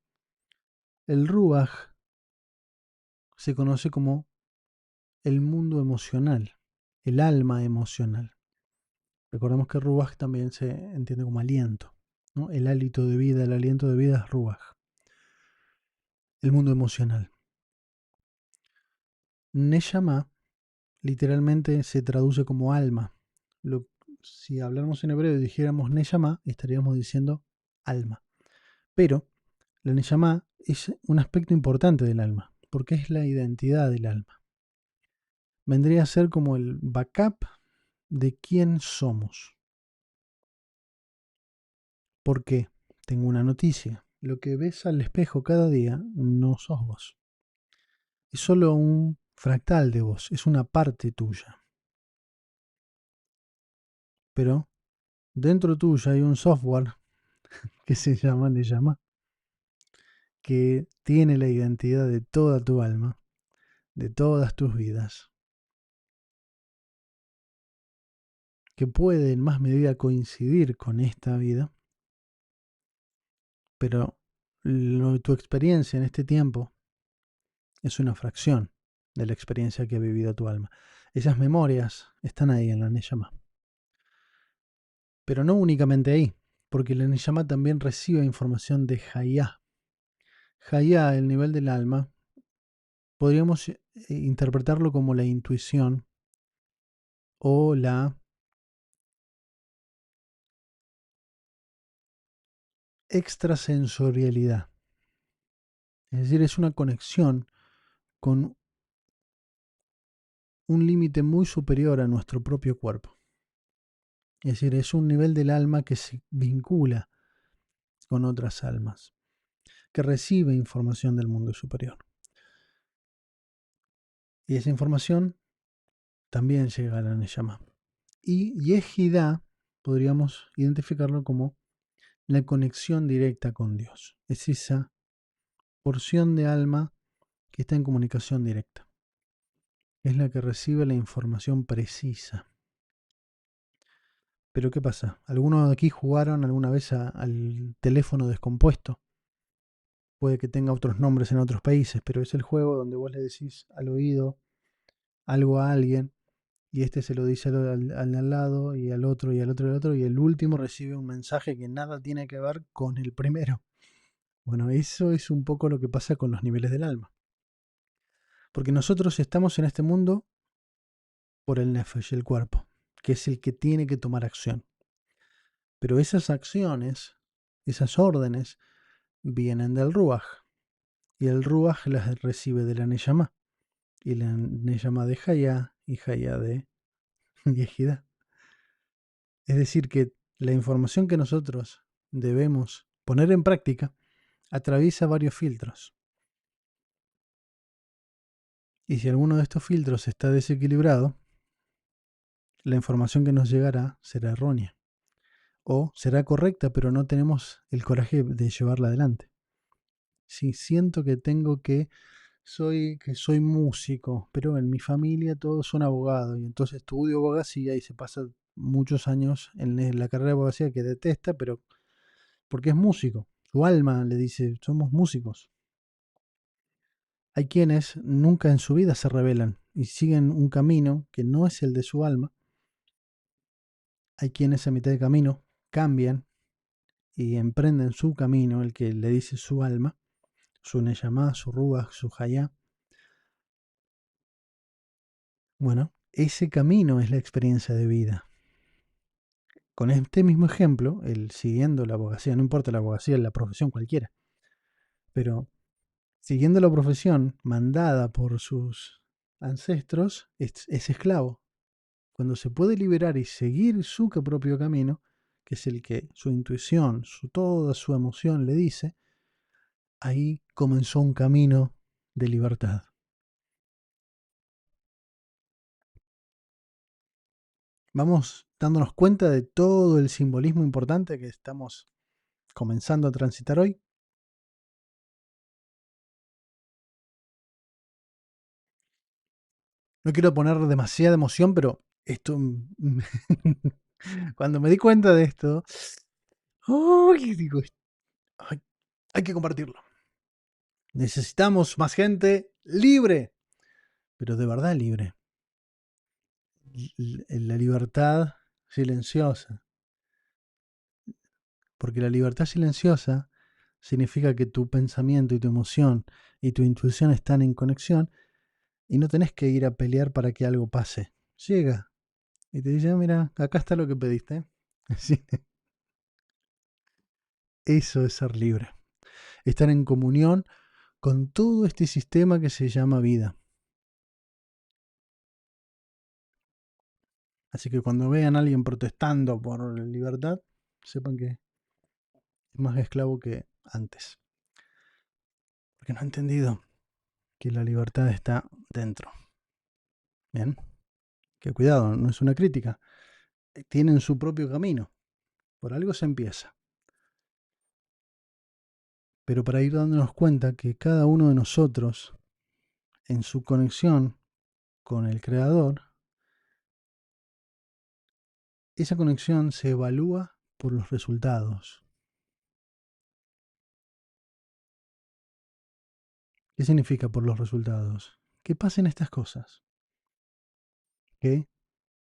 El Ruach se conoce como el mundo emocional, el alma emocional. Recordemos que Ruach también se entiende como aliento, ¿no? El hálito de vida, el aliento de vida es Ruach, el mundo emocional. Neshama literalmente se traduce como alma. Si habláramos en hebreo y dijéramos Neshama, estaríamos diciendo alma. Pero la Neshama es un aspecto importante del alma, porque es la identidad del alma. Vendría a ser como el backup de quién somos. ¿Por qué? Tengo una noticia. Lo que ves al espejo cada día no sos vos. Es solo un fractal de vos, es una parte tuya. Pero dentro tuyo hay un software que se llama Neyama, que tiene la identidad de toda tu alma, de todas tus vidas, que puede en más medida coincidir con esta vida, pero tu experiencia en este tiempo es una fracción de la experiencia que ha vivido tu alma. Esas memorias están ahí en la Neyama. Pero no únicamente ahí, porque la Neyama también recibe información de Hayah. Hayah, el nivel del alma, podríamos interpretarlo como la intuición o la extrasensorialidad. Es decir, es una conexión con un límite muy superior a nuestro propio cuerpo. Es decir, es un nivel del alma que se vincula con otras almas, que recibe información del mundo superior. Y esa información también llega a la Neyama. Y Yehidá podríamos identificarlo como la conexión directa con Dios. Es esa porción de alma que está en comunicación directa. Es la que recibe la información precisa. Pero ¿qué pasa? ¿Algunos de aquí jugaron alguna vez al teléfono descompuesto? Puede que tenga otros nombres en otros países, pero es el juego donde vos le decís al oído algo a alguien y este se lo dice al lado y al otro y al otro y al otro y el último recibe un mensaje que nada tiene que ver con el primero. Bueno, eso es un poco lo que pasa con los niveles del alma. Porque nosotros estamos en este mundo por el nefesh, el cuerpo, que es el que tiene que tomar acción. Pero esas acciones, esas órdenes, vienen del Ruach. Y el Ruach las recibe de la Neyama. Y la Neyama de Hayah y Hayah de Yehidá. Es decir, que la información que nosotros debemos poner en práctica atraviesa varios filtros. Y si alguno de estos filtros está desequilibrado, la información que nos llegará será errónea. O será correcta, pero no tenemos el coraje de llevarla adelante. Si siento que soy músico, pero en mi familia todos son abogados, y entonces estudio abogacía y se pasa muchos años en la carrera de abogacía que detesta, pero porque es músico. Su alma le dice, somos músicos. Hay quienes nunca en su vida se rebelan y siguen un camino que no es el de su alma. Hay quienes a mitad de camino cambian y emprenden su camino, el que le dice su alma, su Neyamá, su Ruach, su Hayá. Bueno, ese camino es la experiencia de vida. Con este mismo ejemplo, el siguiendo la abogacía, no importa la abogacía, la profesión cualquiera, pero siguiendo la profesión mandada por sus ancestros, es esclavo. Cuando se puede liberar y seguir su propio camino, que es el que su intuición, toda su emoción le dice, ahí comenzó un camino de libertad. Vamos dándonos cuenta de todo el simbolismo importante que estamos comenzando a transitar hoy. No quiero poner demasiada emoción, pero esto, cuando me di cuenta de esto, ¡ay! Digo, "Ay, hay que compartirlo. Necesitamos más gente libre, pero de verdad libre. La libertad silenciosa. Porque la libertad silenciosa significa que tu pensamiento y tu emoción y tu intuición están en conexión y no tenés que ir a pelear para que algo pase. Llega y te dice, mira, acá está lo que pediste. Sí. Eso es ser libre. Estar en comunión con todo este sistema que se llama vida. Así que cuando vean a alguien protestando por la libertad, sepan que es más esclavo que antes. Porque no ha entendido que la libertad está dentro. Bien, que cuidado, no es una crítica. Tienen su propio camino. Por algo se empieza. Pero para ir dándonos cuenta que cada uno de nosotros, en su conexión con el Creador, esa conexión se evalúa por los resultados. ¿Qué significa por los resultados? Que pasen estas cosas. Que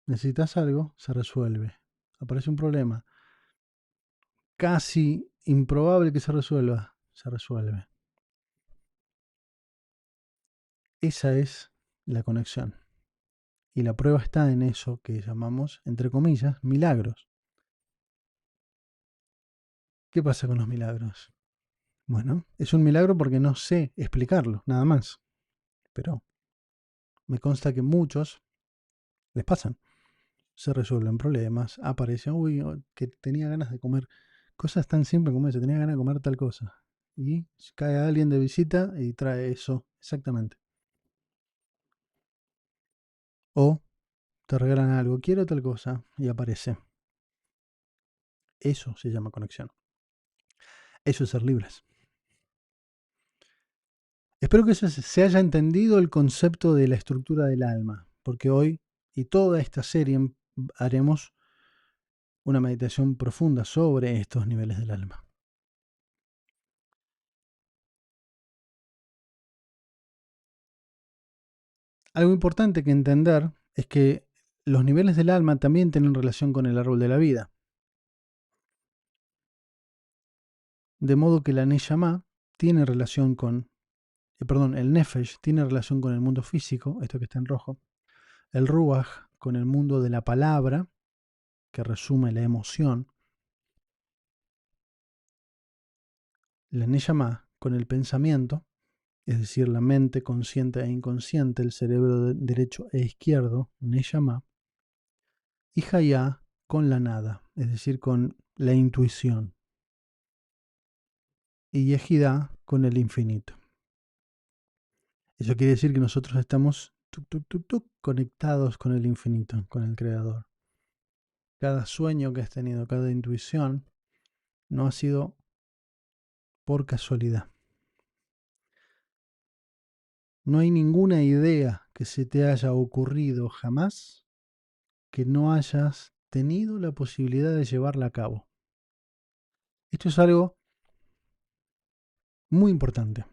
necesitas algo, se resuelve. Aparece un problema. Casi improbable que se resuelva, se resuelve. Esa es la conexión. Y la prueba está en eso que llamamos, entre comillas, milagros. ¿Qué pasa con los milagros? Bueno, es un milagro porque no sé explicarlo, nada más. Pero me consta que muchos les pasan. Se resuelven problemas, aparecen, uy, que tenía ganas de comer cosas tan simples como eso, tenía ganas de comer tal cosa. Y cae alguien de visita y trae eso, exactamente. O te regalan algo, quiero tal cosa, y aparece. Eso se llama conexión. Eso es ser libres. Espero que se haya entendido el concepto de la estructura del alma, porque hoy y toda esta serie haremos una meditación profunda sobre estos niveles del alma. Algo importante que entender es que los niveles del alma también tienen relación con el árbol de la vida. De modo que la Neshama tiene relación con, el Nefesh tiene relación con el mundo físico, esto que está en rojo, el Ruach con el mundo de la palabra, que resume la emoción, la Neshama con el pensamiento, es decir, la mente consciente e inconsciente, el cerebro derecho e izquierdo, Neshama, y Hayá con la nada, es decir, con la intuición, y Yehidá con el infinito. Eso quiere decir que nosotros estamos conectados con el infinito, con el Creador. Cada sueño que has tenido, cada intuición, no ha sido por casualidad. No hay ninguna idea que se te haya ocurrido jamás que no hayas tenido la posibilidad de llevarla a cabo. Esto es algo muy importante.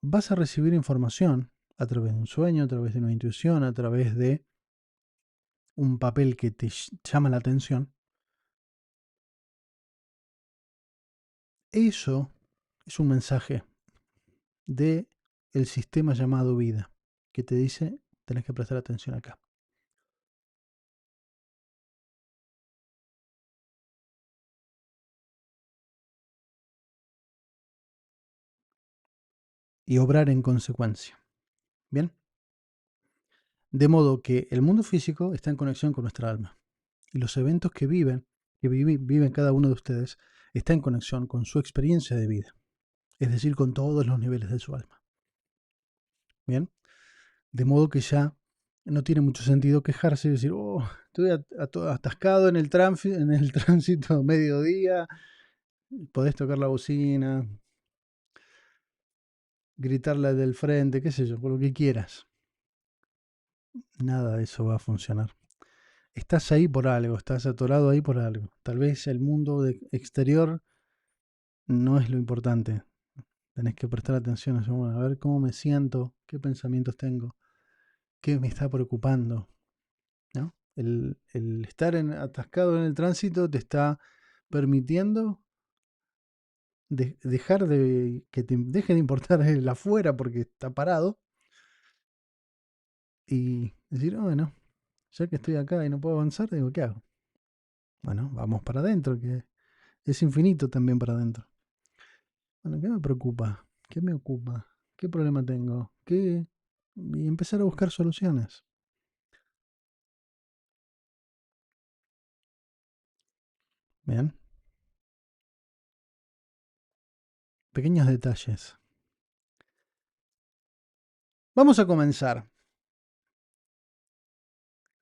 Vas a recibir información a través de un sueño, a través de una intuición, a través de un papel que te llama la atención. Eso es un mensaje de el sistema llamado vida, que te dice, tenés que prestar atención acá. Y obrar en consecuencia. Bien, De modo que el mundo físico está en conexión con nuestra alma. Y los eventos que viven cada uno de ustedes, está en conexión con su experiencia de vida. Es decir, con todos los niveles de su alma. Bien. De modo que ya no tiene mucho sentido quejarse y decir, oh, estoy atascado en el tránsito mediodía, podés tocar la bocina, gritarle del frente, qué sé yo, por lo que quieras. Nada de eso va a funcionar. Estás ahí por algo, estás atorado ahí por algo. Tal vez el mundo exterior no es lo importante. Tenés que prestar atención a eso. Bueno, a ver cómo me siento, qué pensamientos tengo, qué me está preocupando, ¿no? El estar atascado en el tránsito te está permitiendo dejar de que te deje de importar el afuera porque está parado y decir, "Ah, bueno, ya que estoy acá y no puedo avanzar, digo, ¿qué hago? Bueno, vamos para adentro, que es infinito también para adentro. Bueno, ¿qué me preocupa? ¿Qué me ocupa? ¿Qué problema tengo? ¿Qué? Y empezar a buscar soluciones. Bien, pequeños detalles. Vamos a comenzar.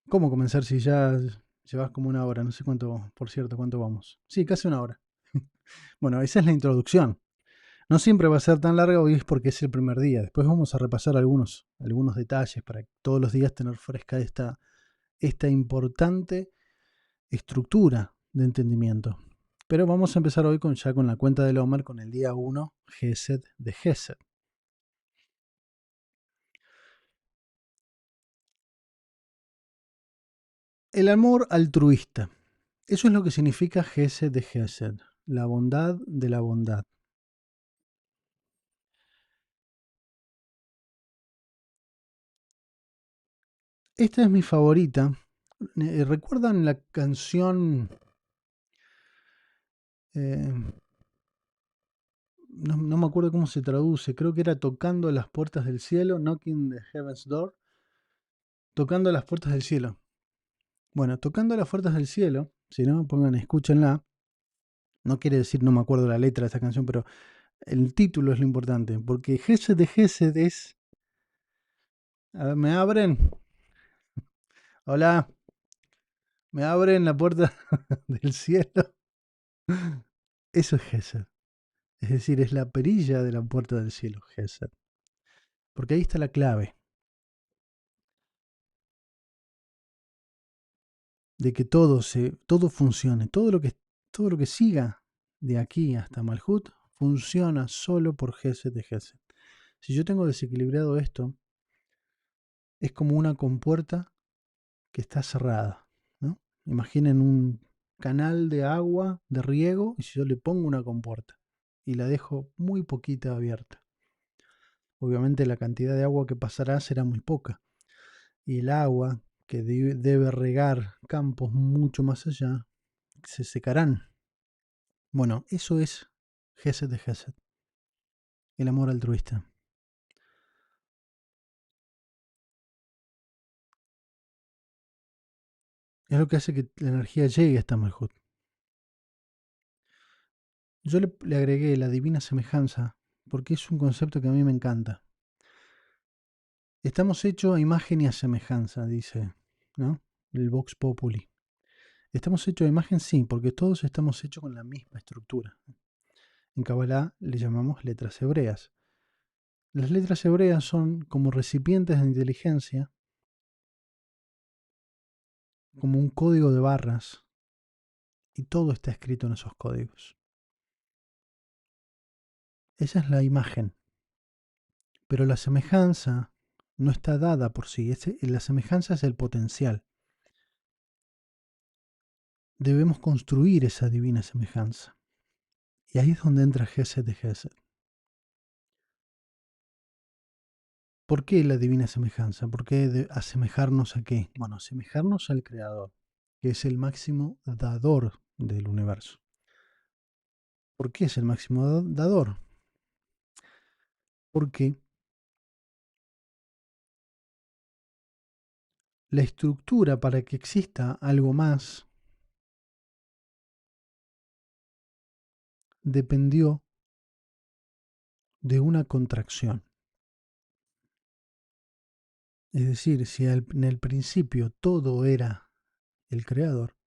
¿Cómo comenzar si ya llevas como una hora? No sé cuánto, por cierto, cuánto vamos. Sí, casi una hora. Bueno, esa es la introducción. No siempre va a ser tan larga, hoy es porque es el primer día. Después vamos a repasar algunos detalles para todos los días tener fresca esta importante estructura de entendimiento. Pero vamos a empezar hoy ya con la cuenta del Omer, con el día 1, Gesed de Gesed. El amor altruista. Eso es lo que significa Gesed de Gesed, la bondad de la bondad. Esta es mi favorita. ¿Recuerdan la canción? Eh, no me acuerdo cómo se traduce. Creo que era Tocando las puertas del cielo, Knocking the Heaven's Door. Tocando las puertas del cielo. Bueno, Tocando las puertas del cielo, si no, pongan, escúchenla. No quiere decir, no me acuerdo la letra de esta canción, pero el título es lo importante. Porque Gesed de Gesed es. A ver, ¿me abren? Hola, ¿me abren la puerta del cielo? Eso es Gesed. Es decir, es la perilla de la puerta del cielo, Gesed. Porque ahí está la clave de que todo funcione, todo lo que siga de aquí hasta Malhut funciona solo por Gesed de Gesed. Si yo tengo desequilibrado esto, es como una compuerta que está cerrada, ¿no? Imaginen un canal de agua de riego y si yo le pongo una compuerta y la dejo muy poquita abierta, obviamente la cantidad de agua que pasará será muy poca y el agua que debe regar campos mucho más allá se secarán. Bueno, eso es Gesed de Gesed, el amor altruista. Es lo que hace que la energía llegue hasta Malhut. Yo le agregué la divina semejanza porque es un concepto que a mí me encanta. Estamos hechos a imagen y a semejanza, dice, ¿no? El Vox Populi. Estamos hechos a imagen, sí, porque todos estamos hechos con la misma estructura. En Kabbalah le llamamos letras hebreas. Las letras hebreas son como recipientes de inteligencia, como un código de barras, y todo está escrito en esos códigos. Esa es la imagen. Pero la semejanza no está dada por sí. La semejanza es el potencial. Debemos construir esa divina semejanza. Y ahí es donde entra Gesed de Gesed. ¿Por qué la divina semejanza? ¿Por qué asemejarnos a qué? Bueno, asemejarnos al Creador, que es el máximo dador del universo. ¿Por qué es el máximo dador? Porque la estructura para que exista algo más dependió de una contracción. Es decir, si en el principio todo era el creador,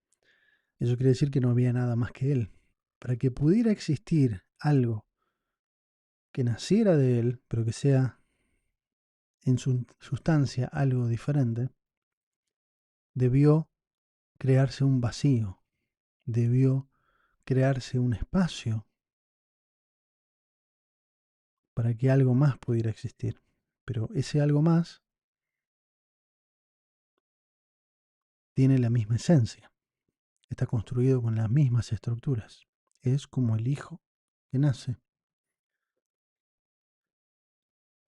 eso quiere decir que no había nada más que él. Para que pudiera existir algo que naciera de él, pero que sea en su sustancia algo diferente, debió crearse un vacío, debió crearse un espacio para que algo más pudiera existir. Pero ese algo más tiene la misma esencia, está construido con las mismas estructuras. Es como el hijo que nace.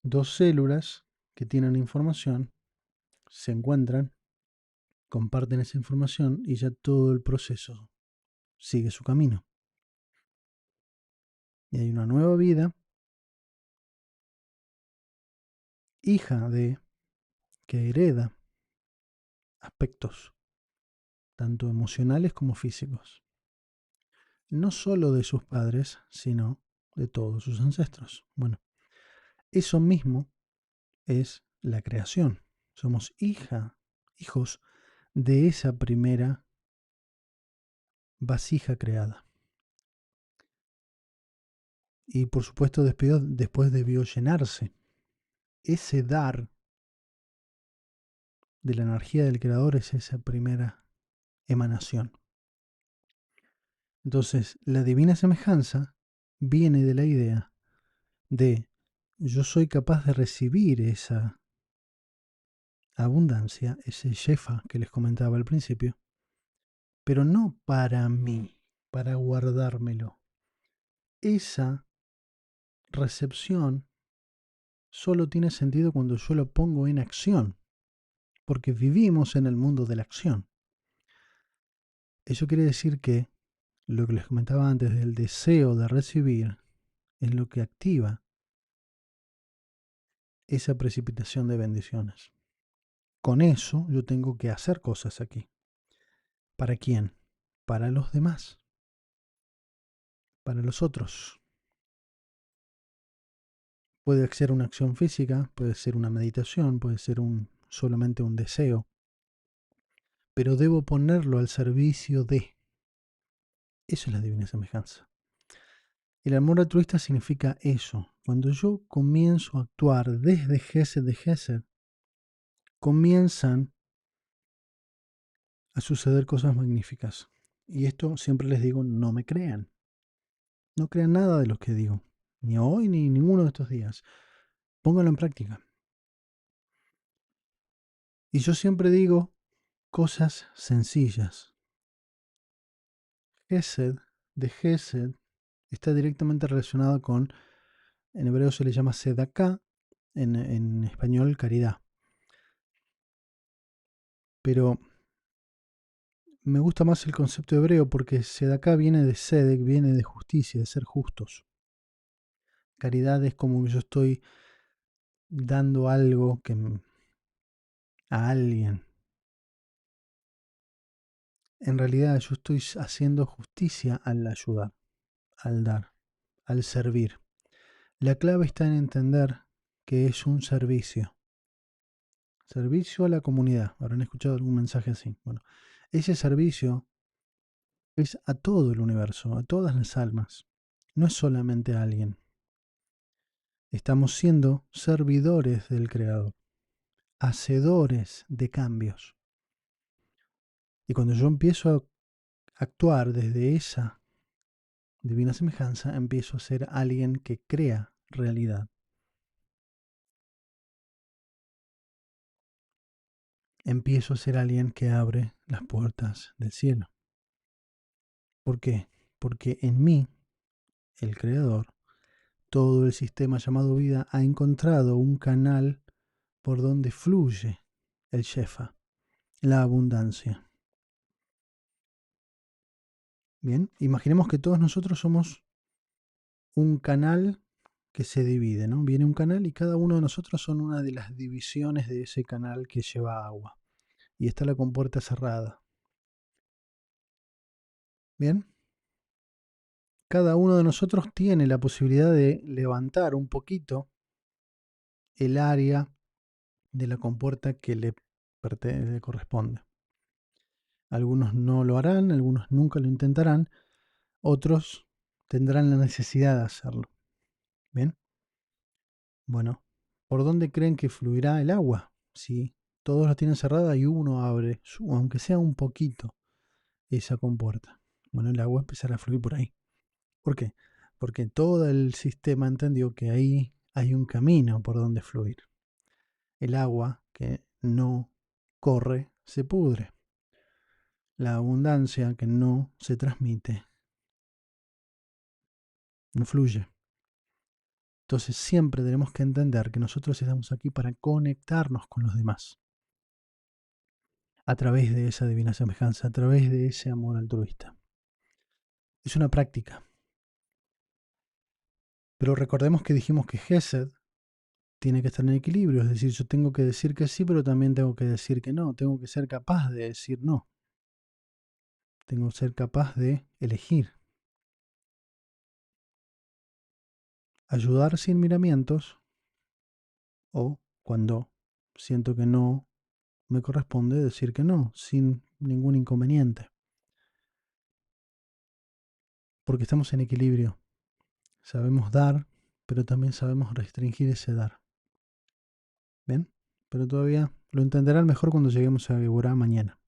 Dos células que tienen información se encuentran, comparten esa información y ya todo el proceso sigue su camino. Y hay una nueva vida, hija de, que hereda aspectos tanto emocionales como físicos, no solo de sus padres, sino de todos sus ancestros. Bueno, eso mismo es la creación. Somos hijos de esa primera vasija creada. Y por supuesto después debió llenarse. Ese dar de la energía del creador es esa primera emanación. Entonces, la divina semejanza viene de la idea de yo soy capaz de recibir esa abundancia, ese shefa que les comentaba al principio, pero no para mí, para guardármelo. Esa recepción solo tiene sentido cuando yo lo pongo en acción, porque vivimos en el mundo de la acción. Eso quiere decir que lo que les comentaba antes del deseo de recibir es lo que activa esa precipitación de bendiciones. Con eso yo tengo que hacer cosas aquí. ¿Para quién? Para los demás, para los otros. Puede ser una acción física, puede ser una meditación, puede ser solamente un deseo, pero debo ponerlo al servicio de. Eso es la divina semejanza. El amor altruista significa eso. Cuando yo comienzo a actuar desde Gesed de Gesed, comienzan a suceder cosas magníficas. Y esto siempre les digo, no me crean. No crean nada de lo que digo, ni hoy ni ninguno de estos días. Pónganlo en práctica. Y yo siempre digo cosas sencillas. Gesed de Gesed está directamente relacionado con, en hebreo se le llama Sedaká, en español caridad. Pero me gusta más el concepto hebreo porque Sedaká viene de Sedek, viene de justicia, de ser justos. Caridad es como yo estoy dando algo a alguien. En realidad yo estoy haciendo justicia al ayudar, al dar, al servir. La clave está en entender que es un servicio. Servicio a la comunidad. ¿Habrán escuchado algún mensaje así? Bueno, ese servicio es a todo el universo, a todas las almas. No es solamente a alguien. Estamos siendo servidores del Creador, hacedores de cambios. Y cuando yo empiezo a actuar desde esa divina semejanza, empiezo a ser alguien que crea realidad. Empiezo a ser alguien que abre las puertas del cielo. ¿Por qué? Porque en mí, el Creador, todo el sistema llamado vida ha encontrado un canal por donde fluye el Shefa, la abundancia. Bien, imaginemos que todos nosotros somos un canal que se divide, ¿no? Viene un canal y cada uno de nosotros son una de las divisiones de ese canal que lleva agua. y está la compuerta cerrada. Bien, cada uno de nosotros tiene la posibilidad de levantar un poquito el área de la compuerta que le corresponde. Algunos no lo harán, algunos nunca lo intentarán, otros tendrán la necesidad de hacerlo. Bien, bueno, ¿por dónde creen que fluirá el agua? Si todos la tienen cerrada y uno abre, aunque sea un poquito, esa compuerta. Bueno, el agua empezará a fluir por ahí. ¿Por qué? Porque todo el sistema entendió que ahí hay un camino por donde fluir. El agua que no corre se pudre. La abundancia que no se transmite no fluye. Entonces siempre tenemos que entender que nosotros estamos aquí para conectarnos con los demás a través de esa divina semejanza, a través de ese amor altruista. Es una práctica. Pero recordemos que dijimos que Gesed tiene que estar en equilibrio, es decir, yo tengo que decir que sí, pero también tengo que decir que no, tengo que ser capaz de decir no, tengo que ser capaz de elegir, ayudar sin miramientos o cuando siento que no me corresponde decir que no, sin ningún inconveniente, porque estamos en equilibrio, sabemos dar, pero también sabemos restringir ese dar. ¿Ven? Pero todavía lo entenderán mejor cuando lleguemos a Geburá mañana.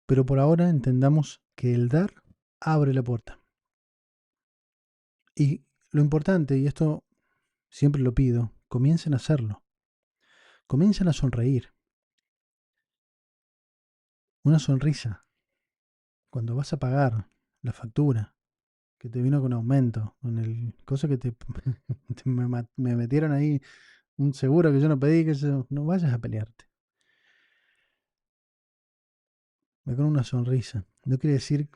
Pero por ahora entendamos que el dar abre la puerta. Y lo importante, y esto siempre lo pido, comiencen a hacerlo. Comiencen a sonreír. Una sonrisa. Cuando vas a pagar la factura, que te vino con aumento, con el cosa que me metieron ahí, un seguro que yo no pedí, que no vayas a pelearte. Ve con una sonrisa. No quiere decir,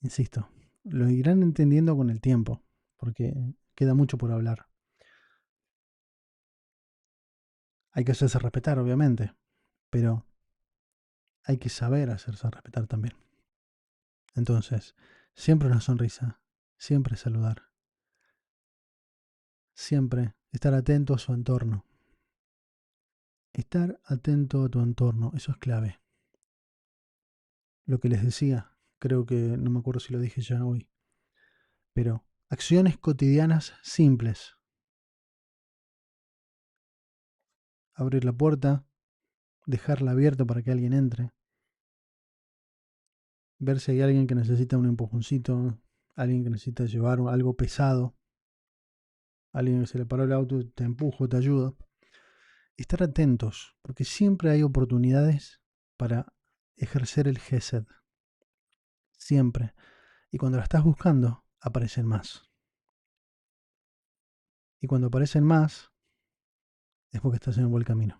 insisto, lo irán entendiendo con el tiempo, porque queda mucho por hablar. Hay que hacerse respetar, obviamente, pero hay que saber hacerse respetar también. Entonces, siempre una sonrisa, siempre saludar, siempre estar atento a su entorno. Estar atento a tu entorno, eso es clave. Lo que les decía, creo que no me acuerdo si lo dije ya hoy, pero acciones cotidianas simples. Abrir la puerta, dejarla abierta para que alguien entre, ver si hay alguien que necesita un empujoncito, alguien que necesita llevar algo pesado, alguien que se le paró el auto, te empujo, te ayudo. Estar atentos, porque siempre hay oportunidades para ejercer el Gesed. Siempre. Y cuando la estás buscando, aparecen más. Y cuando aparecen más, es porque estás en el buen camino.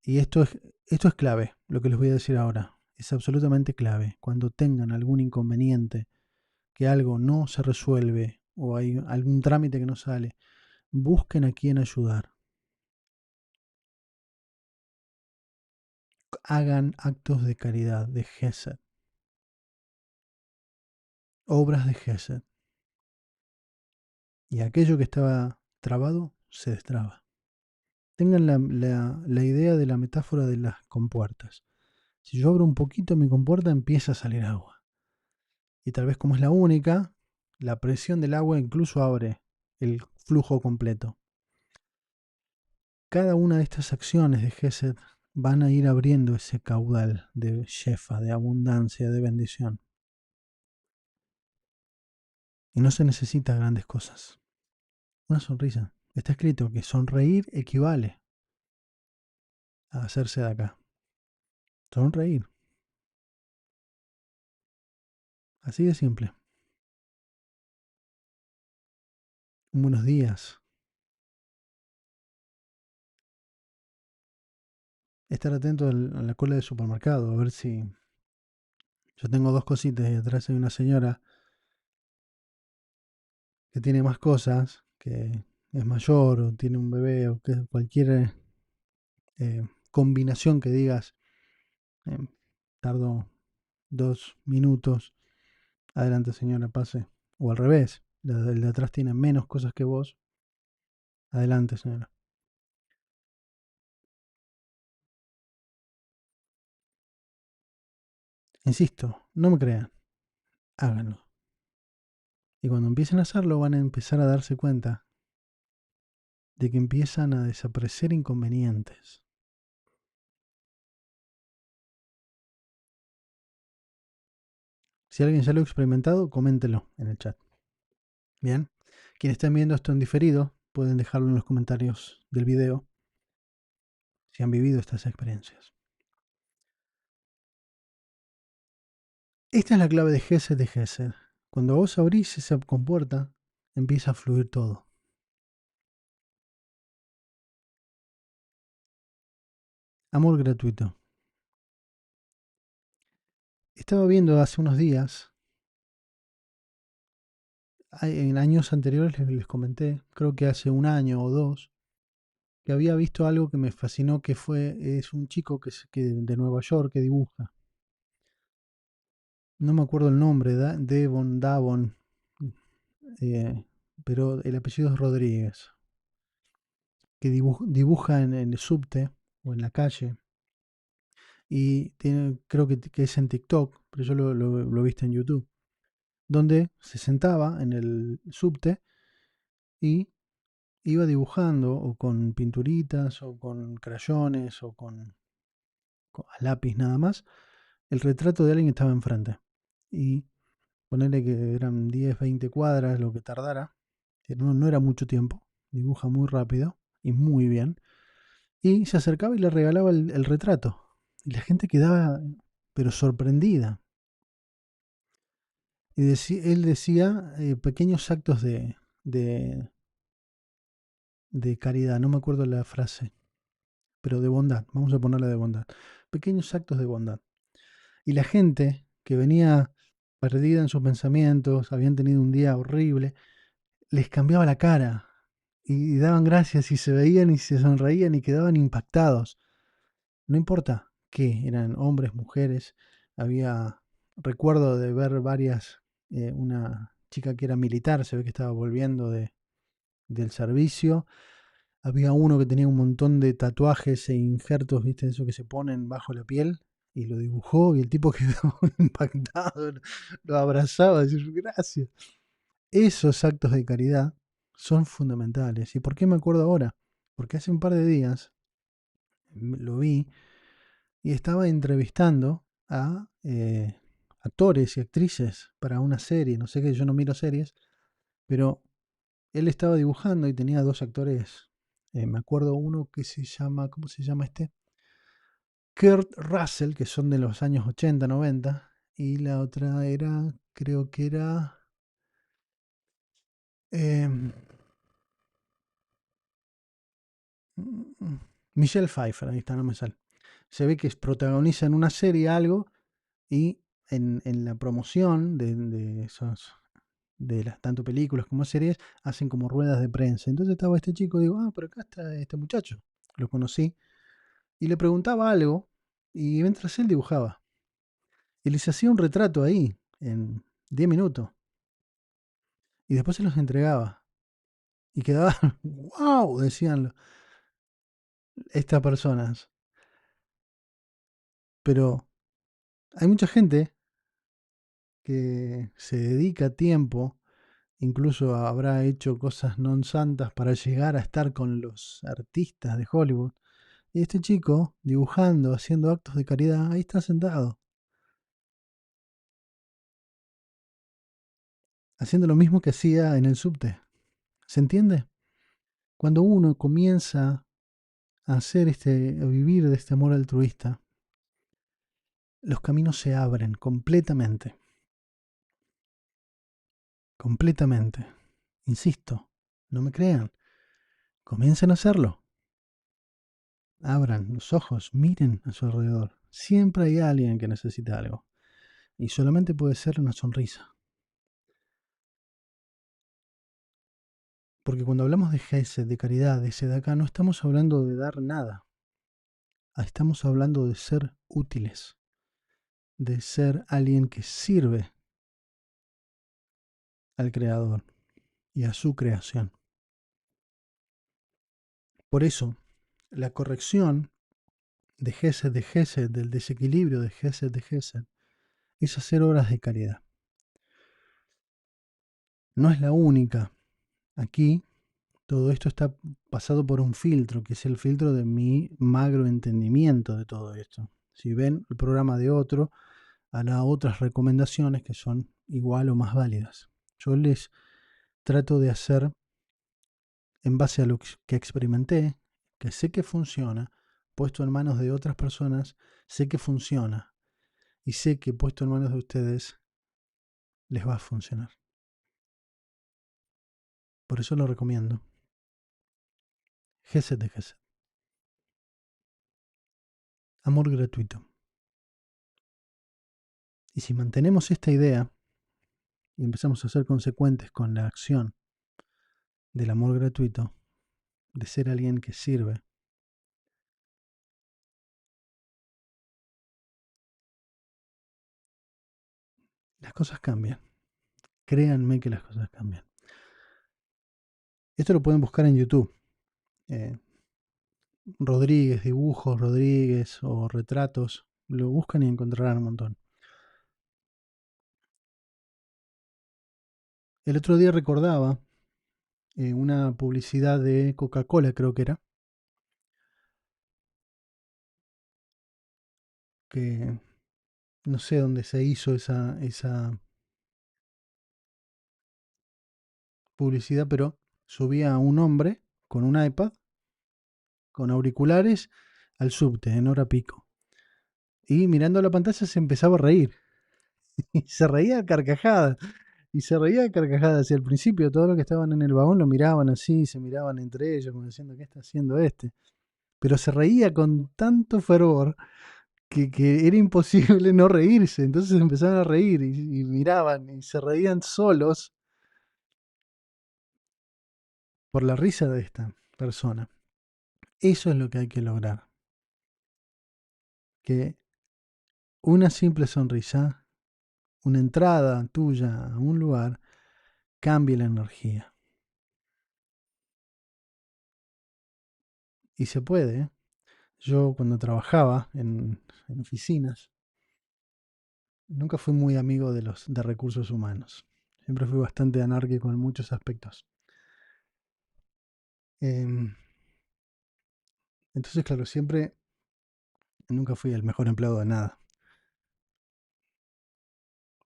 Y esto es clave, lo que les voy a decir ahora. Es absolutamente clave. Cuando tengan algún inconveniente, que algo no se resuelve o hay algún trámite que no sale, busquen a quién ayudar. Hagan actos de caridad, de Gesed. Obras de Gesed. Y aquello que estaba trabado se destraba. Tengan la idea de la metáfora de las compuertas. Si yo abro un poquito mi compuerta, empieza a salir agua. Y tal vez como es la única, la presión del agua incluso abre el flujo completo. Cada una de estas acciones de Gesed van a ir abriendo ese caudal de shefa, de abundancia, de bendición. Y no se necesita grandes cosas. Una sonrisa. Está escrito que sonreír equivale a hacerse de acá. Sonreír. Así de simple. Buenos días. Estar atento a la cola del supermercado, a ver si... Yo tengo dos cositas y atrás hay una señora que tiene más cosas, que es mayor o tiene un bebé o que cualquier combinación que digas, eh, tardo 2 minutos, adelante señora, pase. O al revés, el de atrás tiene menos cosas que vos, adelante señora. Insisto, no me crean, háganlo. Y cuando empiecen a hacerlo van a empezar a darse cuenta de que empiezan a desaparecer inconvenientes. Si alguien ya lo ha experimentado, coméntelo en el chat. Bien, quienes estén viendo esto en diferido, pueden dejarlo en los comentarios del video si han vivido estas experiencias. Esta es la clave de Gesed de Gesed. Cuando vos abrís esa compuerta, empieza a fluir todo. Amor gratuito. Estaba viendo hace unos días, en años anteriores les comenté, creo que hace un año o dos, que había visto algo que me fascinó, que es un chico de Nueva York que dibuja. No me acuerdo el nombre, Davon, eh, pero el apellido es Rodríguez, que dibuja en el subte o en la calle. Y creo que es en TikTok, pero yo lo he visto en YouTube, donde se sentaba en el subte y iba dibujando o con pinturitas o con crayones o con a lápiz nada más el retrato de alguien que estaba enfrente. Y ponerle que eran 10, 20 cuadras, lo que tardara, que no era mucho tiempo, dibuja muy rápido y muy bien. Y se acercaba y le regalaba el retrato. Y la gente quedaba, pero sorprendida. Y él decía pequeños actos de caridad, no me acuerdo la frase, pero de bondad, vamos a ponerla de bondad. Pequeños actos de bondad. Y la gente que venía perdida en sus pensamientos, habían tenido un día horrible, les cambiaba la cara y daban gracias y se veían y se sonreían y quedaban impactados. No importa qué, eran hombres, mujeres, había, recuerdo de ver una chica que era militar, se ve que estaba volviendo del servicio, había uno que tenía un montón de tatuajes e injertos, viste, eso que se ponen bajo la piel, y lo dibujó y el tipo quedó impactado, lo abrazaba, decir gracias. Esos actos de caridad son fundamentales. ¿Y por qué me acuerdo ahora? Porque hace un par de días lo vi y estaba entrevistando a actores y actrices para una serie. No sé qué, yo no miro series, pero él estaba dibujando y tenía dos actores. Me acuerdo uno que se llama, ¿cómo se llama este? Kurt Russell, que son de los años 80, 90. Y la otra era, creo que era... em, Michelle Pfeiffer, ahí está, no me sale. Se ve que protagoniza en una serie algo y en la promoción de esos, de las tanto películas como series, hacen como ruedas de prensa. Entonces estaba este chico, digo, ah, pero acá está este muchacho. Lo conocí y le preguntaba algo y mientras él dibujaba. Y les hacía un retrato ahí en 10 minutos y después se los entregaba. Y quedaba, wow, decían estas personas. Pero hay mucha gente que se dedica tiempo, incluso habrá hecho cosas non santas para llegar a estar con los artistas de Hollywood. Y este chico, dibujando, haciendo actos de caridad, ahí está sentado, haciendo lo mismo que hacía en el subte. ¿Se entiende? Cuando uno comienza a vivir de este amor altruista, los caminos se abren completamente. Completamente. Insisto, no me crean. Comiencen a hacerlo. Abran los ojos, miren a su alrededor. Siempre hay alguien que necesita algo. Y solamente puede ser una sonrisa. Porque cuando hablamos de gesed, de caridad, de sedacá, no estamos hablando de dar nada. Estamos hablando de ser útiles, de ser alguien que sirve al Creador y a su creación. Por eso, la corrección de Gesed, del desequilibrio de Gesed, es hacer obras de caridad. No es la única. Aquí todo esto está pasado por un filtro, que es el filtro de mi magro entendimiento de todo esto. Si ven el programa de otro, hará otras recomendaciones que son igual o más válidas. Yo les trato de hacer en base a lo que experimenté, que sé que funciona, puesto en manos de otras personas, sé que funciona. Y sé que puesto en manos de ustedes les va a funcionar. Por eso lo recomiendo. Gesed de Gesed. Amor gratuito. Y si mantenemos esta idea y empezamos a ser consecuentes con la acción del amor gratuito, de ser alguien que sirve, las cosas cambian. Créanme que las cosas cambian. Esto lo pueden buscar en YouTube. Rodríguez, dibujos Rodríguez o retratos. Lo buscan y encontrarán un montón. El otro día recordaba una publicidad de Coca-Cola, creo que era, que no sé dónde se hizo esa publicidad, pero subía a un hombre con un iPad, con auriculares, al subte en hora pico. Y mirando la pantalla se empezaba a reír. Y se reía a carcajadas. Y se reía a carcajadas. Y al principio todos los que estaban en el vagón lo miraban así, se miraban entre ellos, como diciendo, ¿qué está haciendo este? Pero se reía con tanto fervor que era imposible no reírse. Entonces empezaban a reír y miraban y se reían solos por la risa de esta persona. Eso es lo que hay que lograr. Que una simple sonrisa, una entrada tuya a un lugar, cambie la energía. Y se puede. ¿Eh? Yo cuando trabajaba en oficinas, nunca fui muy amigo de los de recursos humanos. Siempre fui bastante anárquico en muchos aspectos. Em, entonces, claro, nunca fui el mejor empleado de nada.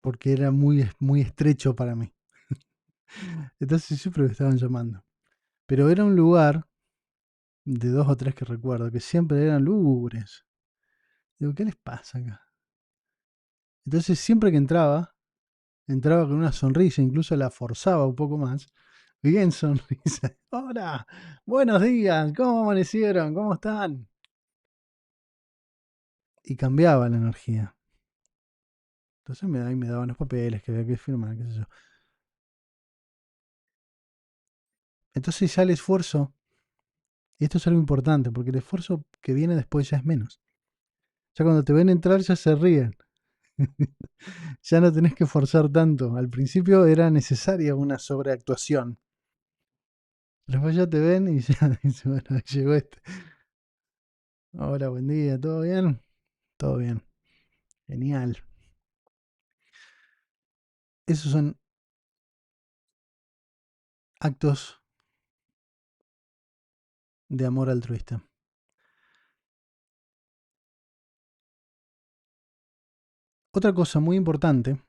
Porque era muy estrecho para mí. Entonces siempre me estaban llamando. Pero era un lugar de dos o tres que recuerdo que siempre eran lúgubres. Digo, ¿qué les pasa acá? Entonces siempre que entraba con una sonrisa, incluso la forzaba un poco más. Bien sonrisa. Hola, buenos días, ¿cómo amanecieron? ¿Cómo están? Y cambiaba la energía. Entonces ahí me daban los papeles que había que firmar, qué sé yo. Entonces ya el esfuerzo, y esto es algo importante, porque el esfuerzo que viene después ya es menos. Ya cuando te ven entrar ya se ríen. Ya no tenés que forzar tanto. Al principio era necesaria una sobreactuación. Después ya te ven y ya dice, bueno, llegó este. Hola, buen día, ¿todo bien? Todo bien. Genial. Esos son actos de amor altruista. Otra cosa muy importante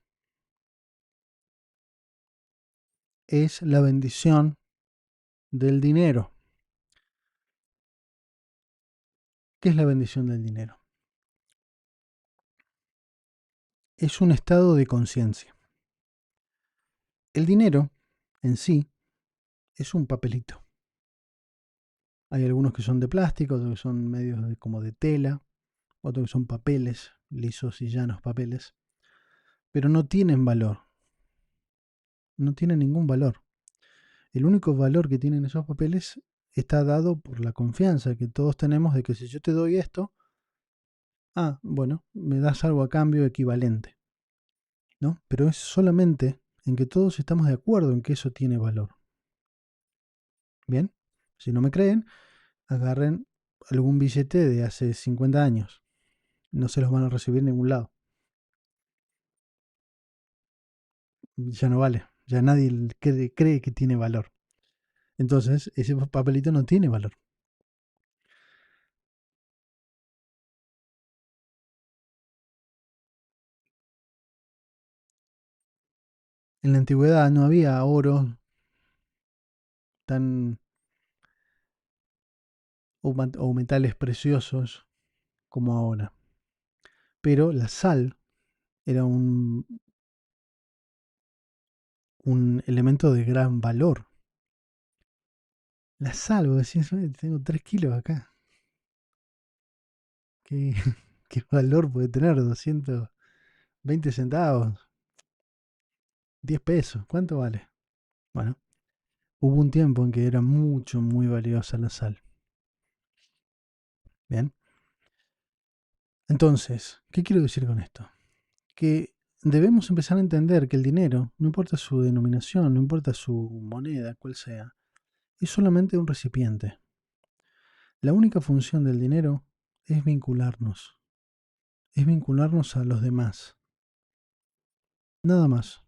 es la bendición del dinero. ¿Qué es la bendición del dinero? Es un estado de conciencia. El dinero en sí es un papelito. Hay algunos que son de plástico, otros que son medios como de tela, otros que son papeles, lisos y llanos papeles, pero no tienen valor, no tienen ningún valor. El único valor que tienen esos papeles está dado por la confianza que todos tenemos de que si yo te doy esto, Ah, bueno, me das algo a cambio equivalente, ¿no? Pero es solamente en que todos estamos de acuerdo en que eso tiene valor. Bien, si no me creen, agarren algún billete de hace 50 años. No se los van a recibir en ningún lado. Ya no vale. Ya nadie cree que tiene valor. Entonces, ese papelito no tiene valor. En la antigüedad no había oro tan o metales preciosos como ahora. Pero la sal era un elemento de gran valor. La sal, vos decís, tengo 3 kilos acá. ¿Qué, qué valor puede tener? 220 centavos, 10 pesos. ¿Cuánto vale? Bueno, hubo un tiempo en que era mucho, muy valiosa la sal. Bien. Entonces, ¿qué quiero decir con esto? Que debemos empezar a entender que el dinero, no importa su denominación, no importa su moneda, cual sea, es solamente un recipiente. La única función del dinero es vincularnos a los demás, nada más.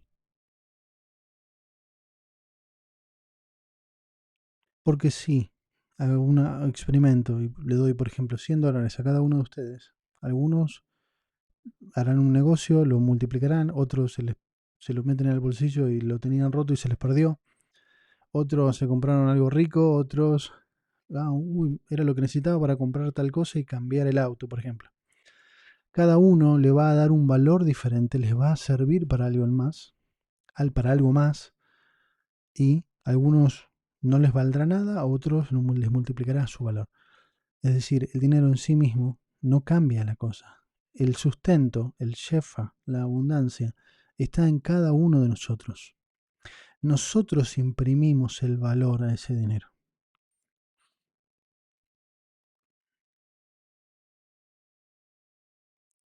Porque si hago un experimento y le doy, por ejemplo, $100 a cada uno de ustedes, algunos harán un negocio, lo multiplicarán, otros se lo meten en el bolsillo y lo tenían roto y se les perdió, otros se compraron algo rico, otros, uy, era lo que necesitaba para comprar tal cosa y cambiar el auto, por ejemplo. Cada uno le va a dar un valor diferente, les va a servir para algo más, para algo más, y a algunos no les valdrá nada, a otros les multiplicará su valor. Es decir, el dinero en sí mismo no cambia la cosa. El sustento, el shefa, la abundancia, está en cada uno de nosotros. Nosotros imprimimos el valor a ese dinero.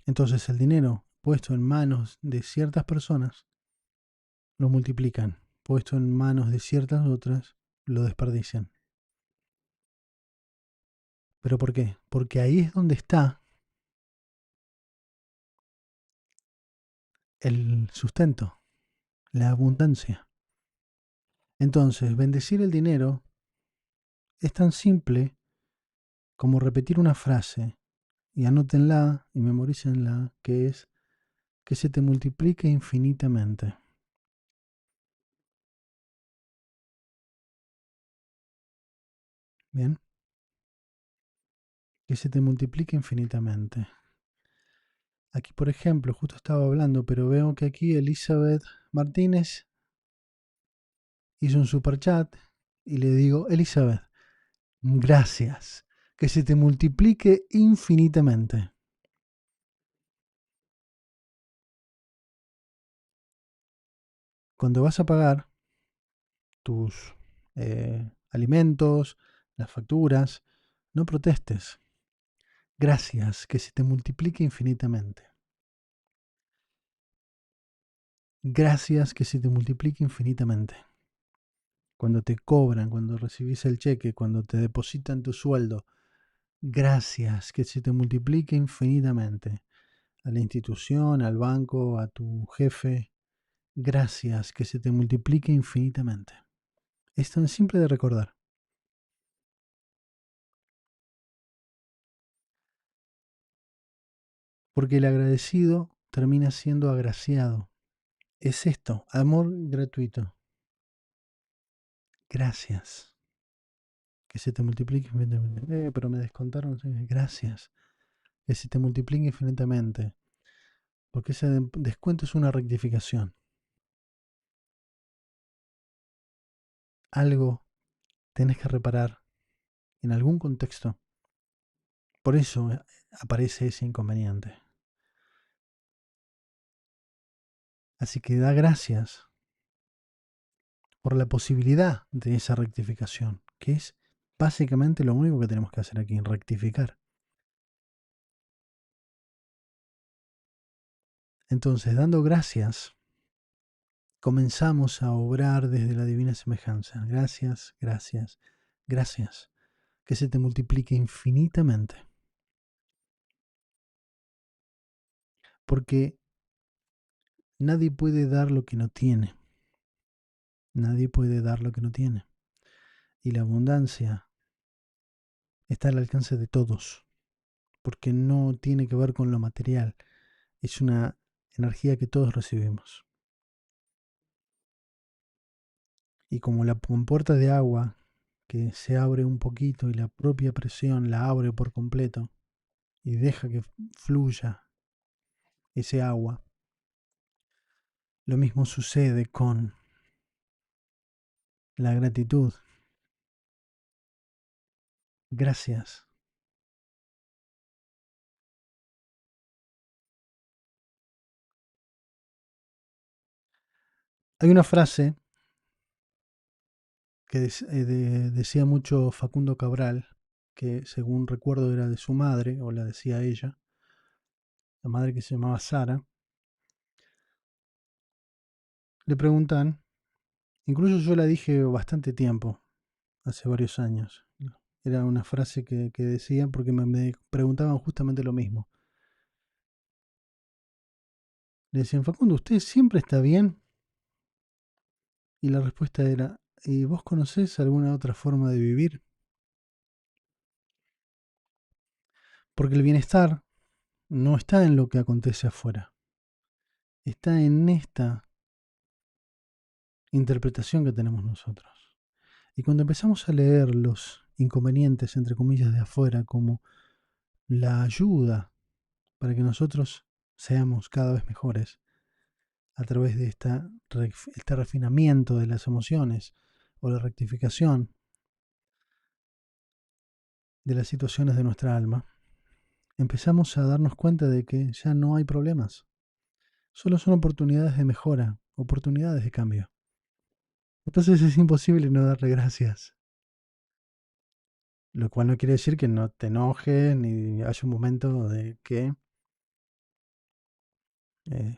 Entonces el dinero puesto en manos de ciertas personas lo multiplican. Puesto en manos de ciertas otras lo desperdician. ¿Pero por qué? Porque ahí es donde está el sustento, la abundancia. Entonces, bendecir el dinero es tan simple como repetir una frase, y anótenla y memorícenla, que es que se te multiplique infinitamente. Bien, que se te multiplique infinitamente. Aquí, por ejemplo, justo estaba hablando, pero veo que aquí Elizabeth Martínez hizo un super chat y le digo, Elizabeth, gracias, que se te multiplique infinitamente. Cuando vas a pagar tus alimentos, las facturas, no protestes. Gracias, que se te multiplique infinitamente. Gracias, que se te multiplique infinitamente. Cuando te cobran, cuando recibís el cheque, cuando te depositan tu sueldo, gracias, que se te multiplique infinitamente. A la institución, al banco, a tu jefe, gracias, que se te multiplique infinitamente. Es tan simple de recordar. Porque el agradecido termina siendo agraciado. Es esto, amor gratuito. Gracias. Que se te multiplique infinitamente. Pero me descontaron. Gracias. Que se te multiplique infinitamente. Porque ese descuento es una rectificación. Algo tenés que reparar en algún contexto. Por eso aparece ese inconveniente. Así que da gracias por la posibilidad de esa rectificación, que es básicamente lo único que tenemos que hacer aquí, rectificar. Entonces, dando gracias, comenzamos a obrar desde la divina semejanza. Gracias, gracias, gracias. Que se te multiplique infinitamente. Porque nadie puede dar lo que no tiene. Nadie puede dar lo que no tiene. Y la abundancia está al alcance de todos. Porque no tiene que ver con lo material. Es una energía que todos recibimos. Y como la compuerta de agua que se abre un poquito y la propia presión la abre por completo y deja que fluya ese agua, lo mismo sucede con la gratitud. Gracias. Hay una frase que decía mucho Facundo Cabral, que según recuerdo era de su madre, o la decía ella, la madre que se llamaba Sara. Le preguntan, incluso yo la dije bastante tiempo, hace varios años. Era una frase que decía porque me preguntaban justamente lo mismo. Le decían, Facundo, ¿usted siempre está bien? Y la respuesta era, ¿y vos conocés alguna otra forma de vivir? Porque el bienestar no está en lo que acontece afuera, está en esta interpretación que tenemos nosotros. Y cuando empezamos a leer los inconvenientes, entre comillas, de afuera como la ayuda para que nosotros seamos cada vez mejores a través de este refinamiento de las emociones o la rectificación de las situaciones de nuestra alma, empezamos a darnos cuenta de que ya no hay problemas. Solo son oportunidades de mejora, oportunidades de cambio. Entonces es imposible no darle gracias. Lo cual no quiere decir que no te enojes ni haya un momento de que eh,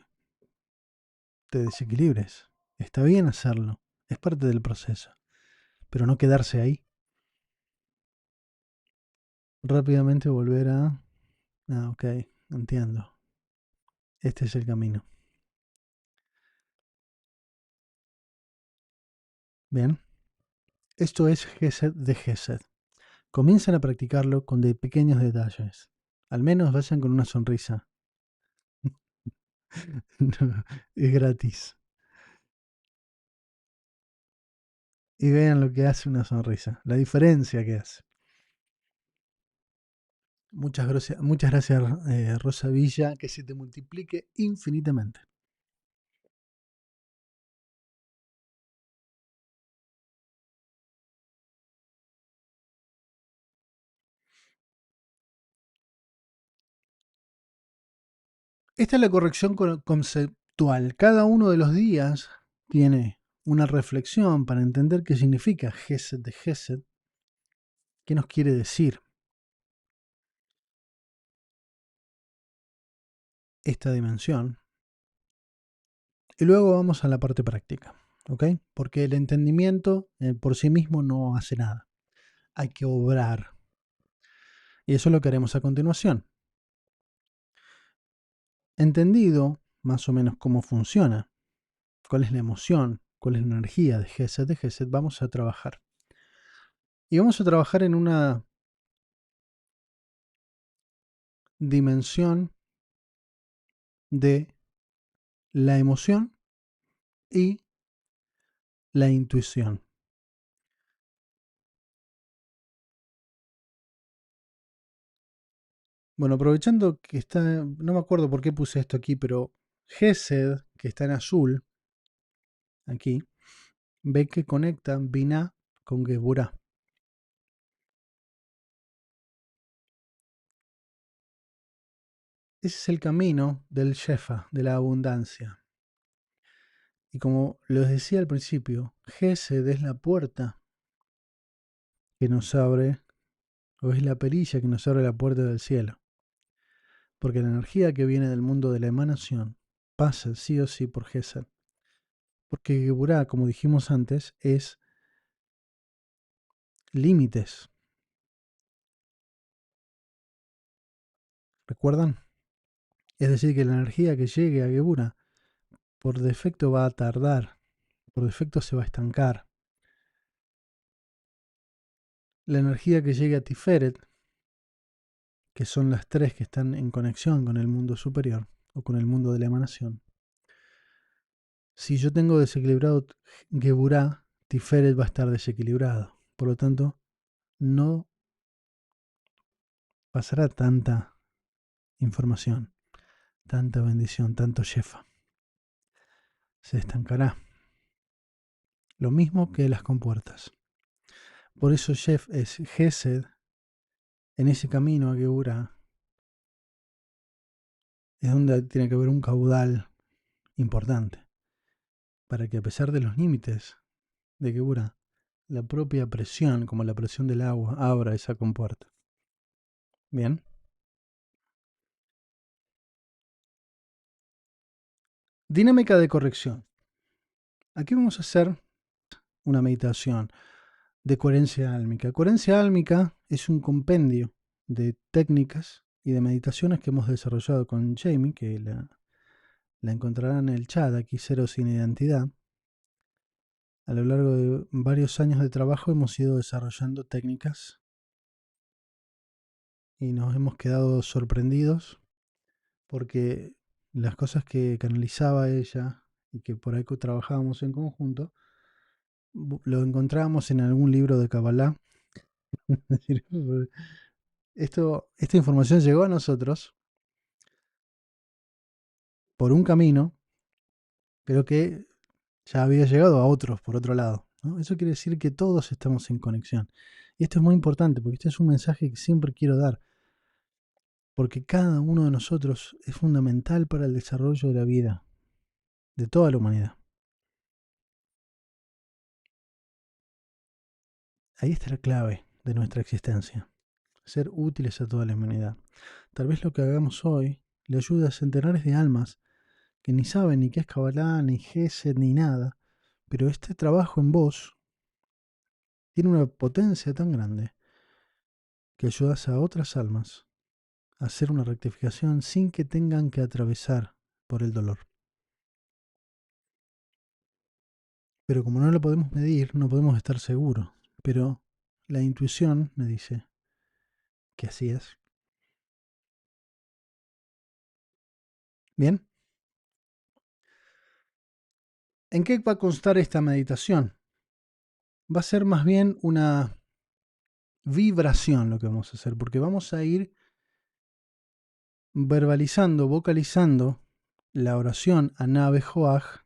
te desequilibres. Está bien hacerlo, es parte del proceso, pero no quedarse ahí. Rápidamente volver a... Ah, ok, entiendo. Este es el camino. Bien, esto es Gesed de Gesed. Comiencen a practicarlo con de pequeños detalles. Al menos vayan con una sonrisa. No, es gratis. Y vean lo que hace una sonrisa, la diferencia que hace. Muchas gracias Rosa Villa, que se te multiplique infinitamente. Esta es la corrección conceptual. Cada uno de los días tiene una reflexión para entender qué significa Gesed de Gesed, qué nos quiere decir esta dimensión. Y luego vamos a la parte práctica, ¿ok? Porque el entendimiento por sí mismo no hace nada. Hay que obrar. Y eso es lo que haremos a continuación. Entendido más o menos cómo funciona, cuál es la emoción, cuál es la energía de Gesed, vamos a trabajar. Y vamos a trabajar en una dimensión de la emoción y la intuición. Bueno, aprovechando que está, no me acuerdo por qué puse esto aquí, pero Gesed, que está en azul, aquí, ve que conecta Binah con Geburah. Ese es el camino del Shefa, de la abundancia. Y como les decía al principio, Gesed es la puerta que nos abre, o es la perilla que nos abre la puerta del cielo. Porque la energía que viene del mundo de la emanación pasa sí o sí por Gesed. Porque Geburah, como dijimos antes, es límites. ¿Recuerdan? Es decir, que la energía que llegue a Geburah por defecto va a tardar, por defecto se va a estancar. La energía que llegue a Tiferet, que son las tres que están en conexión con el mundo superior o con el mundo de la emanación. Si yo tengo desequilibrado Geburah, Tiferet va a estar desequilibrado. Por lo tanto, no pasará tanta información, tanta bendición, tanto shefa. Se estancará. Lo mismo que las compuertas. Por eso Shef es Gesed en ese camino a Geburah. Es donde tiene que haber un caudal importante. Para que a pesar de los límites de Geburah, la propia presión, como la presión del agua, abra esa compuerta. Bien. Dinámica de corrección. Aquí vamos a hacer una meditación de coherencia álmica. Coherencia álmica es un compendio de técnicas y de meditaciones que hemos desarrollado con Jamie, que la encontrarán en el chat, aquí Cero Sin Identidad. A lo largo de varios años de trabajo hemos ido desarrollando técnicas y nos hemos quedado sorprendidos porque las cosas que canalizaba ella y que por ahí trabajábamos en conjunto, lo encontrábamos en algún libro de Kabbalah. Esta información llegó a nosotros por un camino, pero que ya había llegado a otros por otro lado, ¿no? Eso quiere decir que todos estamos en conexión. Y esto es muy importante porque este es un mensaje que siempre quiero dar, porque cada uno de nosotros es fundamental para el desarrollo de la vida, de toda la humanidad. Ahí está la clave de nuestra existencia, ser útiles a toda la humanidad. Tal vez lo que hagamos hoy le ayude a centenares de almas que ni saben ni qué es Kabbalah, ni Gesed, ni nada, pero este trabajo en vos tiene una potencia tan grande que ayudas a otras almas a hacer una rectificación sin que tengan que atravesar por el dolor. Pero como no lo podemos medir, no podemos estar seguros. Pero la intuición me dice que así es. Bien, ¿en qué va a constar esta meditación? Va a ser más bien una vibración lo que vamos a hacer, porque vamos a ir verbalizando, vocalizando la oración Anabe Joach.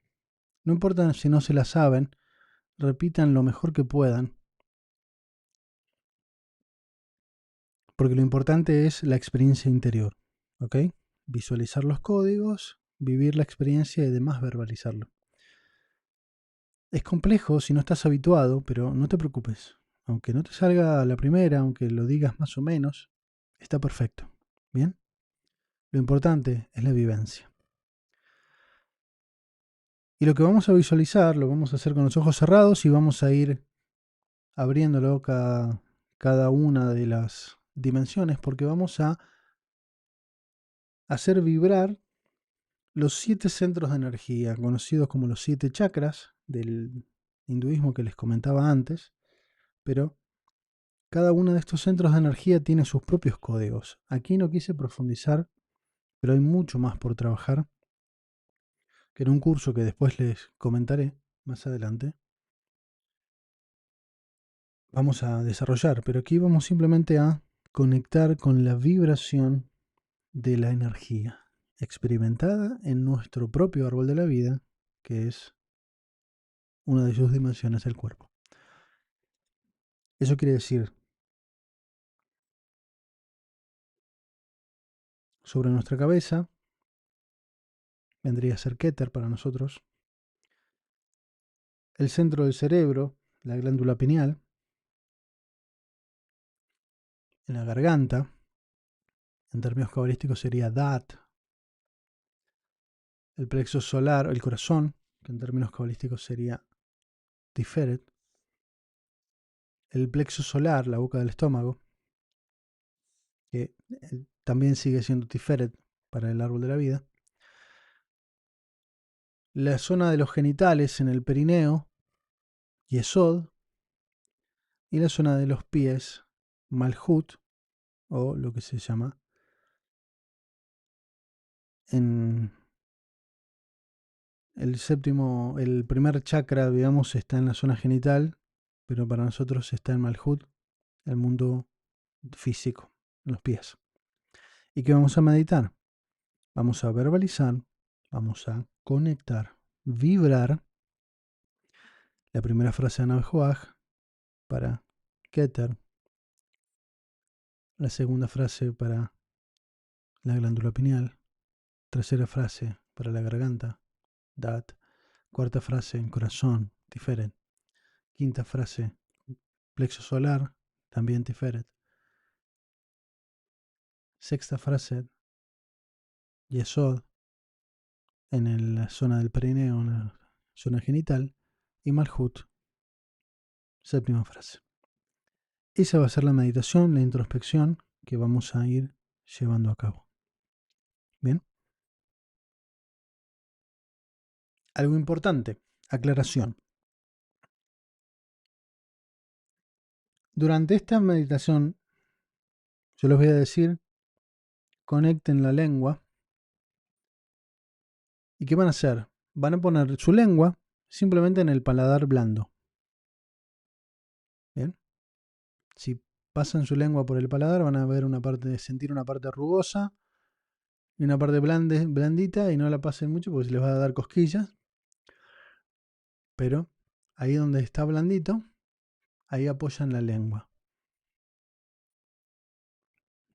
No importa si no se la saben, repitan lo mejor que puedan, porque lo importante es la experiencia interior, ¿ok? Visualizar los códigos, vivir la experiencia y además verbalizarlo. Es complejo si no estás habituado, pero no te preocupes. Aunque no te salga a la primera, aunque lo digas más o menos, está perfecto. ¿Bien? Lo importante es la vivencia. Y lo que vamos a visualizar lo vamos a hacer con los ojos cerrados y vamos a ir abriéndolo cada una de las dimensiones porque vamos a hacer vibrar los 7 centros de energía, conocidos como los 7 chakras del hinduismo que les comentaba antes, pero cada uno de estos centros de energía tiene sus propios códigos. Aquí no quise profundizar, pero hay mucho más por trabajar, que en un curso que después les comentaré más adelante, vamos a desarrollar, pero aquí vamos simplemente a conectar con la vibración de la energía experimentada en nuestro propio árbol de la vida, que es una de sus dimensiones, el cuerpo. Eso quiere decir, sobre nuestra cabeza, vendría a ser Keter para nosotros, el centro del cerebro, la glándula pineal, en la garganta, en términos cabalísticos sería Dat, el plexo solar, el corazón, que en términos cabalísticos sería Tiferet, el plexo solar, la boca del estómago, que también sigue siendo Tiferet para el árbol de la vida, la zona de los genitales en el perineo, Yesod, y la zona de los pies, Malhut, o lo que se llama en el primer chakra, digamos, está en la zona genital, pero para nosotros está en Malhut, el mundo físico, en los pies. ¿Y qué vamos a meditar? Vamos a verbalizar, vamos a conectar, vibrar la primera frase de Navejoaj para Keter, la segunda frase para la glándula pineal, tercera frase para la garganta, Dat, cuarta frase en corazón, Tiferet, quinta frase plexo solar, también Tiferet, sexta frase Yesod en la zona del perineo, en la zona genital, y Malhut, séptima frase. Esa va a ser la meditación, la introspección que vamos a ir llevando a cabo. Bien. Algo importante, aclaración. Durante esta meditación, yo les voy a decir, conecten la lengua. ¿Y qué van a hacer? Van a poner su lengua simplemente en el paladar blando. Bien. Si pasan su lengua por el paladar, van a ver sentir una parte rugosa y una parte blandita, y no la pasen mucho porque se les va a dar cosquillas. Pero ahí donde está blandito, ahí apoyan la lengua.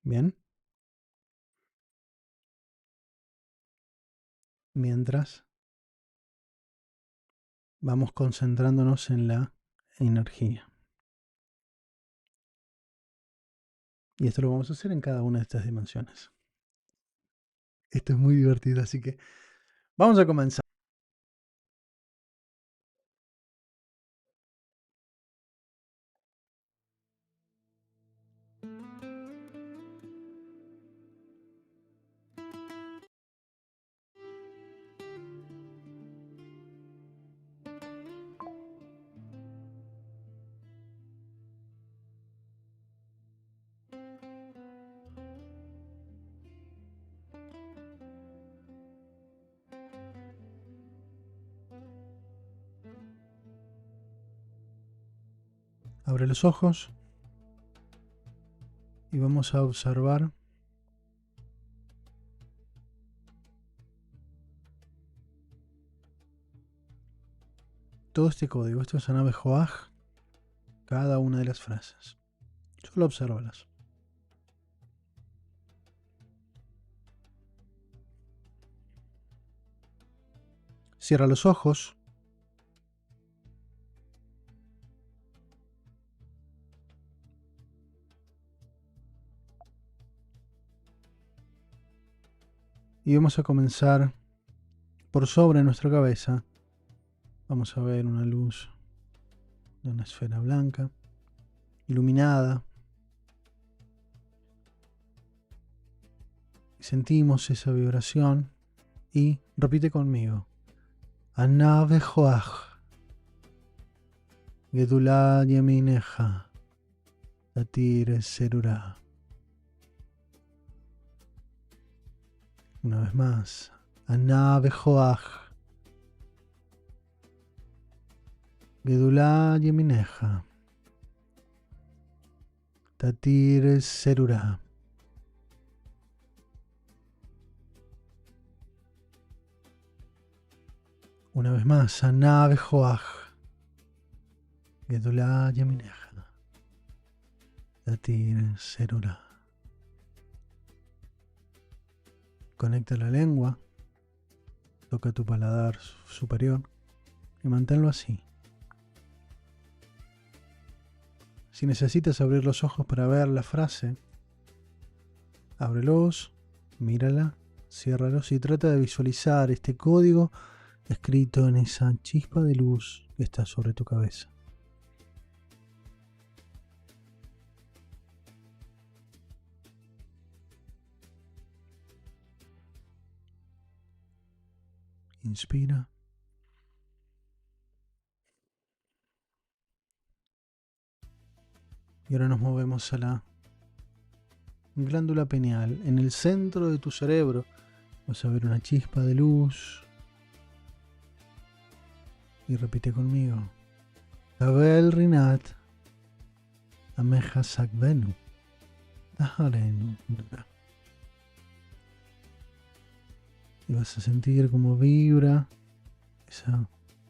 Bien. Mientras vamos concentrándonos en la energía. Y esto lo vamos a hacer en cada una de estas dimensiones. Esto es muy divertido, así que vamos a comenzar. Abre los ojos y vamos a observar todo este código. Esto es Navejoaj, cada una de las frases. Solo obsérvalas. Cierra los ojos. Y vamos a comenzar por sobre nuestra cabeza. Vamos a ver una luz de una esfera blanca, iluminada. Sentimos esa vibración y repite conmigo. Navejoaj, Gedulá Yemineja, Tatir Serura. Una vez más. Navejoaj, Gedulá Yemineja, Tatir Serura. Una vez más. Navejoaj, Gedulá Yemineja, Tatir Serura. Conecta la lengua, toca tu paladar superior y manténlo así. Si necesitas abrir los ojos para ver la frase, ábrelos, mírala ciérralos y trata de visualizar este código escrito en esa chispa de luz que está sobre tu cabeza. Inspira. Y ahora nos movemos a la glándula pineal. En el centro de tu cerebro vas a ver una chispa de luz. Y repite conmigo. Kabel Rinat Ameja Sakvenu Taharenu. Y vas a sentir cómo vibra esa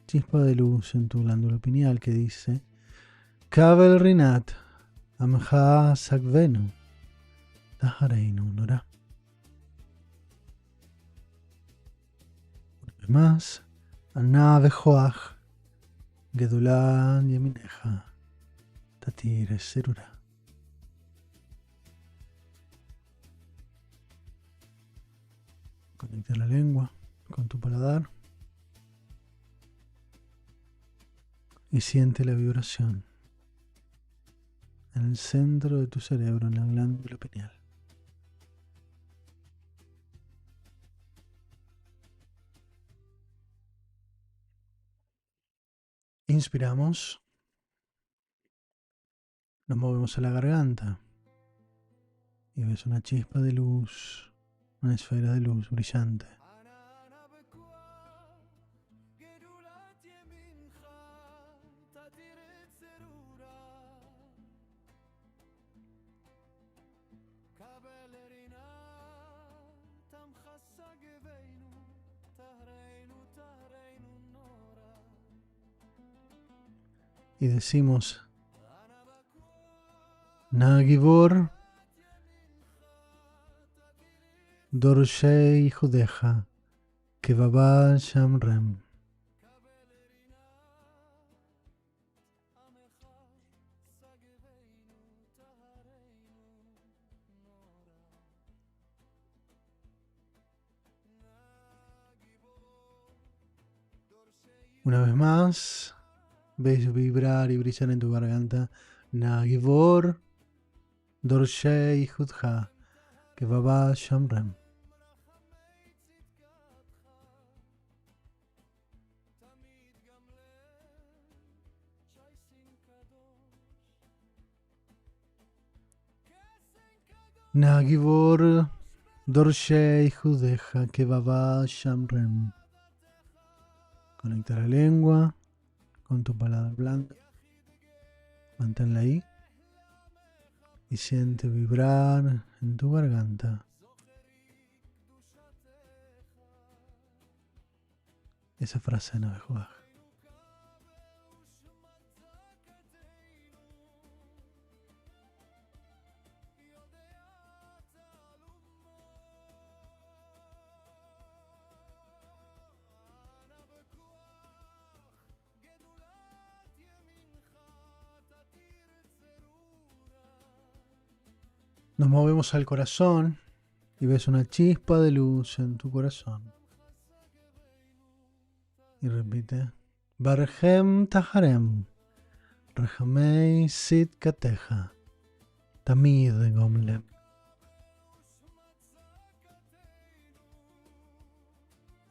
chispa de luz en tu glándula pineal que dice Kabel Rinat Ameja Sakvenu Taharenu Nora. Una vez más, Ana Bejoach Gedulá Yemineja Tatir Serura. Conecta la lengua con tu paladar y siente la vibración en el centro de tu cerebro, en la glándula pineal. Inspiramos, nos movemos a la garganta y ves una chispa de luz, una esfera de luz brillante. Y decimos Nagivor Dorshei Judeja Kevaba Shamrem. Una vez más, ves vibrar y brillar en tu garganta Nagivor Dorshei Judha Kevaba Shamrem. Nagivor Dorshei Judeja Kevaba Shamrem. Conecta la lengua con tu paladar blando. Manténla ahí. Y siente vibrar en tu garganta esa frase de Navejuaj. Nos movemos al corazón y ves una chispa de luz en tu corazón. Y repite. Barhem Taharem Rahamei Sit Kateja Tamid Gomlem.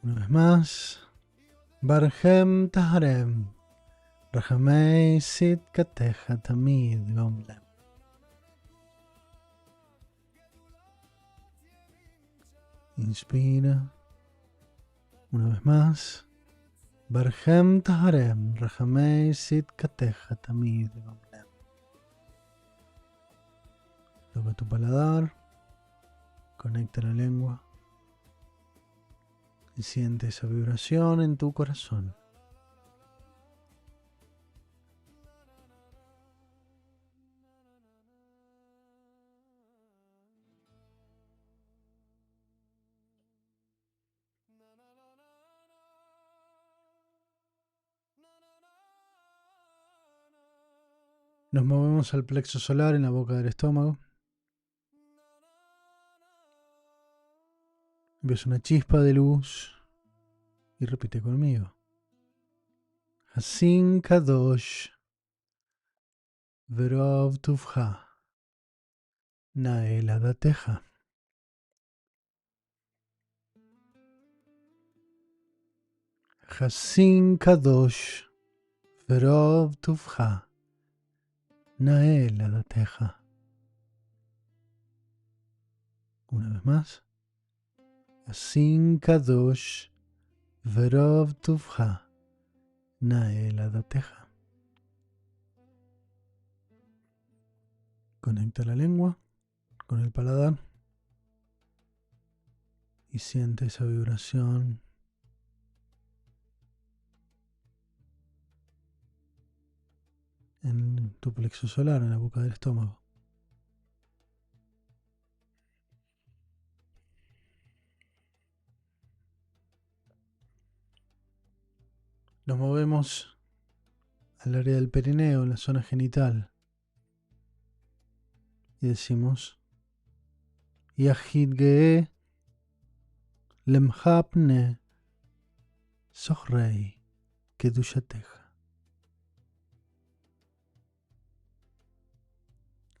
Una vez más. Barhem Taharem Rahamei Sit Kateja Tamid Gomlem. Inspira. Una vez más. Barhem Taharem Rahamei Sit Kateja Tamid Gomlem. Toca tu paladar. Conecta la lengua. Y siente esa vibración en tu corazón. Nos movemos al plexo solar en la boca del estómago. Ves una chispa de luz y repite conmigo. Hasin Kadosh Verov Tuvcha Nael Adateja. Hasin Kadosh Verov Tuvcha Nael Adateja. Una vez más. Hasin Kadosh Verov Tuvcha Nael Adateja. Conecta la lengua con el paladar y siente esa vibración en tu plexo solar, en la boca del estómago. Nos movemos al área del perineo, en la zona genital, y decimos Yahid Ge'e Lemchapne Sochrei Kedushateja.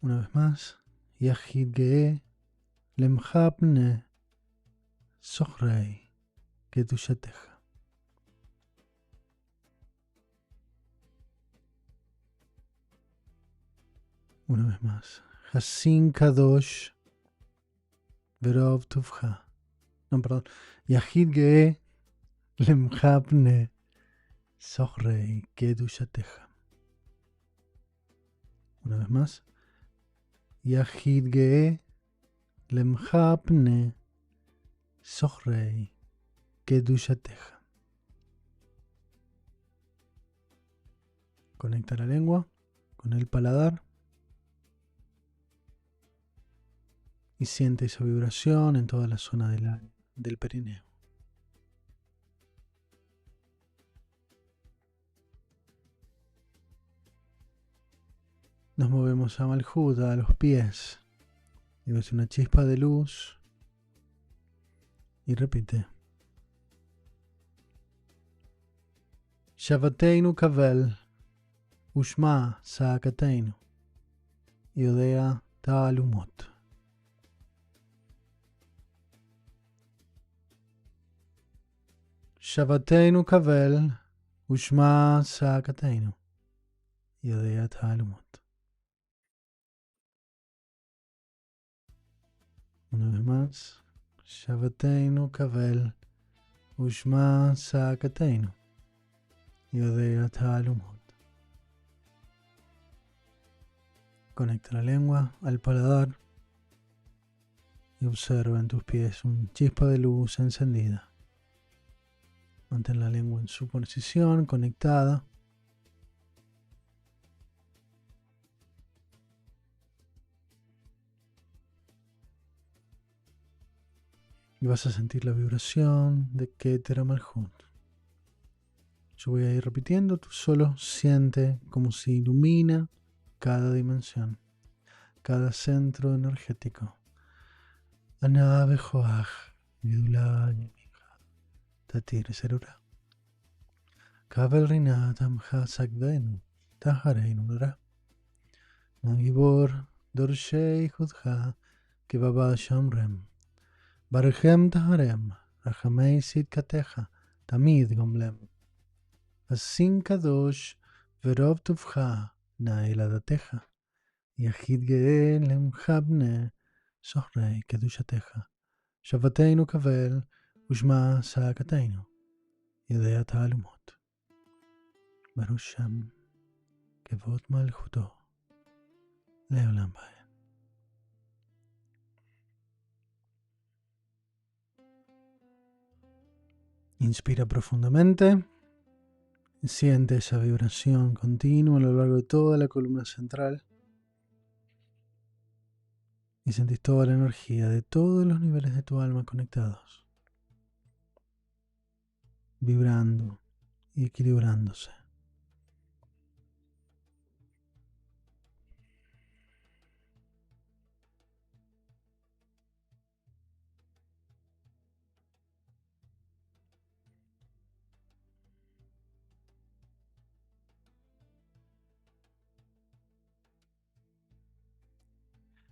Una vez más, Yahid Ge'e Lemchapne Sochrei Kedushateja. Una vez más, Hasin Kadosh Verov Tuvcha. No, perdón. Yahid Ge'e Lemchapne Sochrei Kedushateja. Una vez más. Yahid Ge'e Lemchapne Sochrei Kedushateja. Conecta la lengua con el paladar y siente esa vibración en toda la zona del perineo. Nos movemos a Malhut, a los pies, y ves una chispa de luz y repite. Shavateinu kavel, ushma saakateinu, yodea ta'alumot. Shavateinu kavel, ushma saakateinu, yodea ta'alumot. Una vez más. Shavateinu kavel, ushma saakateinu, yodea ta'alumot. Conecta la lengua al paladar y observa en tus pies una chispa de luz encendida. Mantén la lengua en su posición, conectada. Y vas a sentir la vibración de Keter Malhut. Yo voy a ir repitiendo, tú solo siente como se ilumina cada dimensión, cada centro energético. Ana bejoach, vidula yamicha, tatir serura. Kabel rina tamcha sagvenu, tahareinu nura. Nagibor dorshei chudcha, kebaba shamrem. Barchem taharem, rachamei sidkatecha, tamid gomlem. Hasin kadosh, verov tuvcha, naeladateja. Yahid ge'e lemchabne, sochrei kedushateja. Shavateinu kavel, ushma saakateinu, yodea ta'alumot. Baruch Shem, kevod malchuto, leolam ba'ed. Inspira profundamente. Siente esa vibración continua a lo largo de toda la columna central. Y sentís toda la energía de todos los niveles de tu alma conectados. Vibrando y equilibrándose.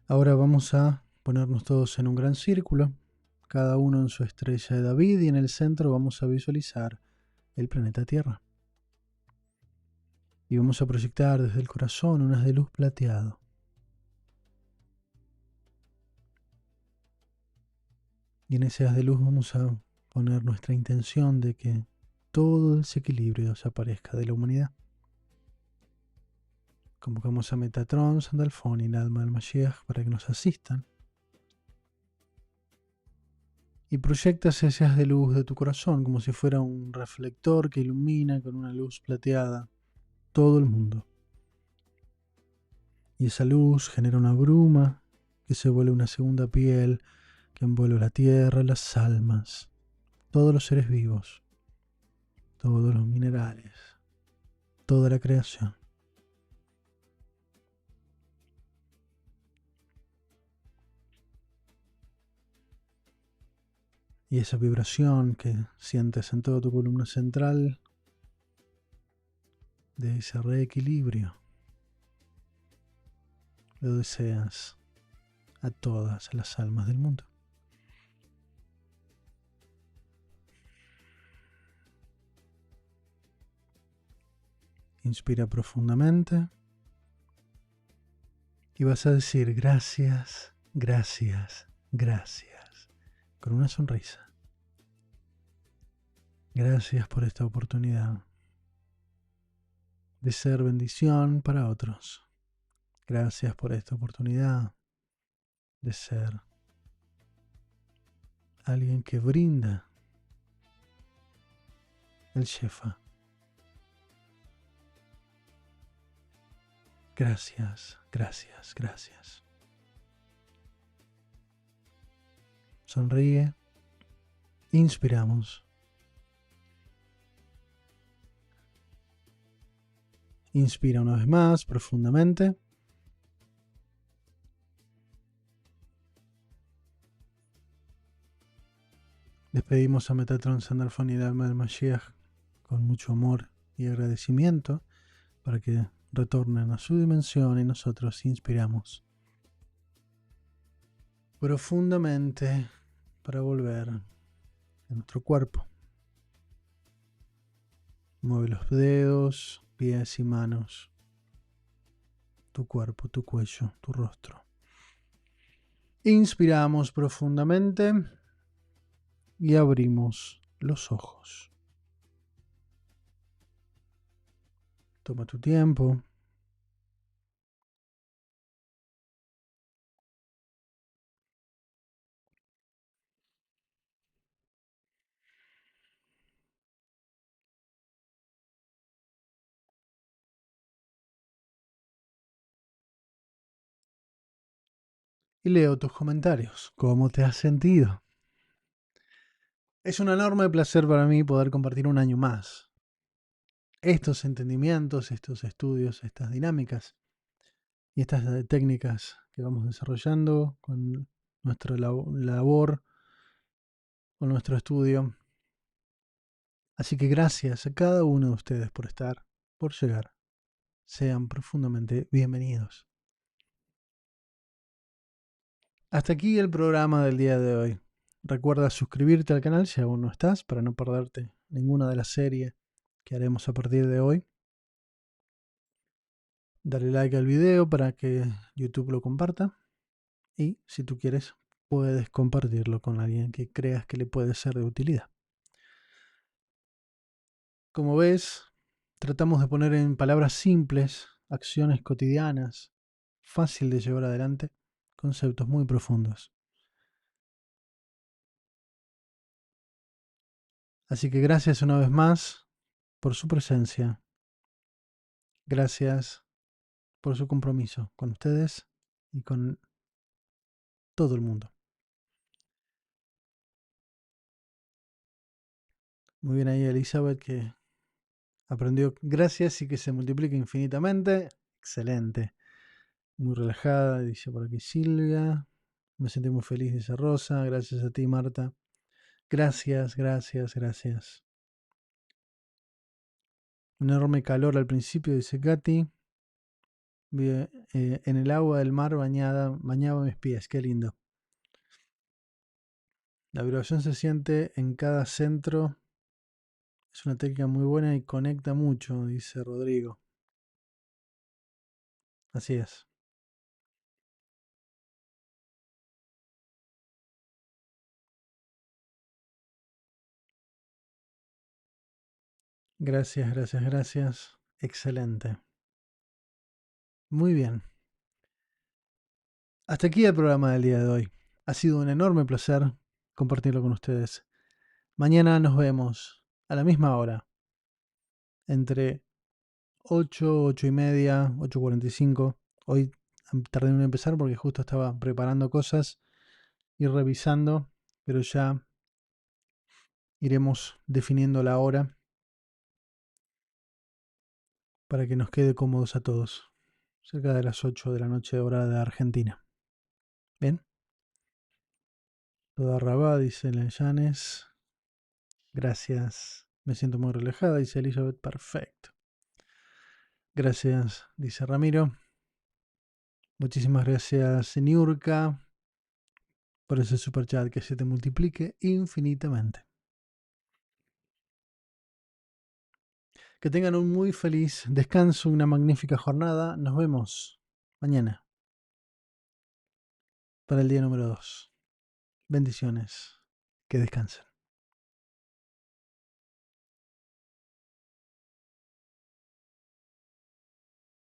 Ahora vamos a ponernos todos en un gran círculo, cada uno en su estrella de David, y en el centro vamos a visualizar el planeta Tierra. Y vamos a proyectar desde el corazón unas de luz plateado. Y en ese haz de luz vamos a poner nuestra intención de que todo desequilibrio desaparezca de la humanidad. Convocamos a Metatron, Sandalfón y Nadma del Mashiach para que nos asistan. Y proyectas ese haz de luz de tu corazón como si fuera un reflector que ilumina con una luz plateada todo el mundo. Y esa luz genera una bruma que se vuelve una segunda piel que envuelve la tierra, las almas, todos los seres vivos, todos los minerales, toda la creación. Y esa vibración que sientes en toda tu columna central, de ese reequilibrio, lo deseas a todas las almas del mundo. Inspira profundamente y vas a decir gracias, gracias, gracias, con una sonrisa. Gracias por esta oportunidad de ser bendición para otros. Gracias por esta oportunidad de ser alguien que brinda el Shefa. Gracias, gracias, gracias. Sonríe. Inspiramos. Inspira una vez más profundamente. Despedimos a Metatron, Sandalfón y Dalma del Mashiach con mucho amor y agradecimiento para que retornen a su dimensión y nosotros inspiramos profundamente para volver a nuestro cuerpo. Mueve los dedos, pies y manos, tu cuerpo, tu cuello, tu rostro. Inspiramos profundamente y abrimos los ojos. Toma tu tiempo. Y leo tus comentarios. ¿Cómo te has sentido? Es un enorme placer para mí poder compartir un año más estos entendimientos, estos estudios, estas dinámicas y estas técnicas que vamos desarrollando con nuestra labor, con nuestro estudio. Así que gracias a cada uno de ustedes por estar, por llegar. Sean profundamente bienvenidos. Hasta aquí el programa del día de hoy. Recuerda suscribirte al canal si aún no estás para no perderte ninguna de las series que haremos a partir de hoy. Dale like al video para que YouTube lo comparta. Y si tú quieres, puedes compartirlo con alguien que creas que le puede ser de utilidad. Como ves, tratamos de poner en palabras simples, acciones cotidianas, fácil de llevar adelante, conceptos muy profundos. Así que gracias una vez más por su presencia. Gracias por su compromiso con ustedes y con todo el mundo. Muy bien ahí Elizabeth que aprendió gracias y que se multiplica infinitamente. Excelente. Muy relajada, dice por aquí Silvia. Me sentí muy feliz, dice Rosa. Gracias a ti, Marta. Gracias, gracias, gracias. Un enorme calor al principio, dice Katy. En el agua del mar bañaba mis pies. Qué lindo. La vibración se siente en cada centro. Es una técnica muy buena y conecta mucho, dice Rodrigo. Así es. Gracias, gracias, gracias. Excelente. Muy bien. Hasta aquí el programa del día de hoy. Ha sido un enorme placer compartirlo con ustedes. Mañana nos vemos a la misma hora, entre 8, 8 y media, 8:45. Hoy tardé en empezar porque justo estaba preparando cosas y revisando, pero ya iremos definiendo la hora para que nos quede cómodos a todos. Cerca de las 8 de la noche, hora de Argentina. ¿Bien? Toda rabá, dice Llanes. Gracias. Me siento muy relajada, dice Elizabeth. Perfecto. Gracias, dice Ramiro. Muchísimas gracias, Niurka, por ese super chat. Que se te multiplique infinitamente. Que tengan un muy feliz descanso, una magnífica jornada. Nos vemos mañana para el día número 2. Bendiciones. Que descansen.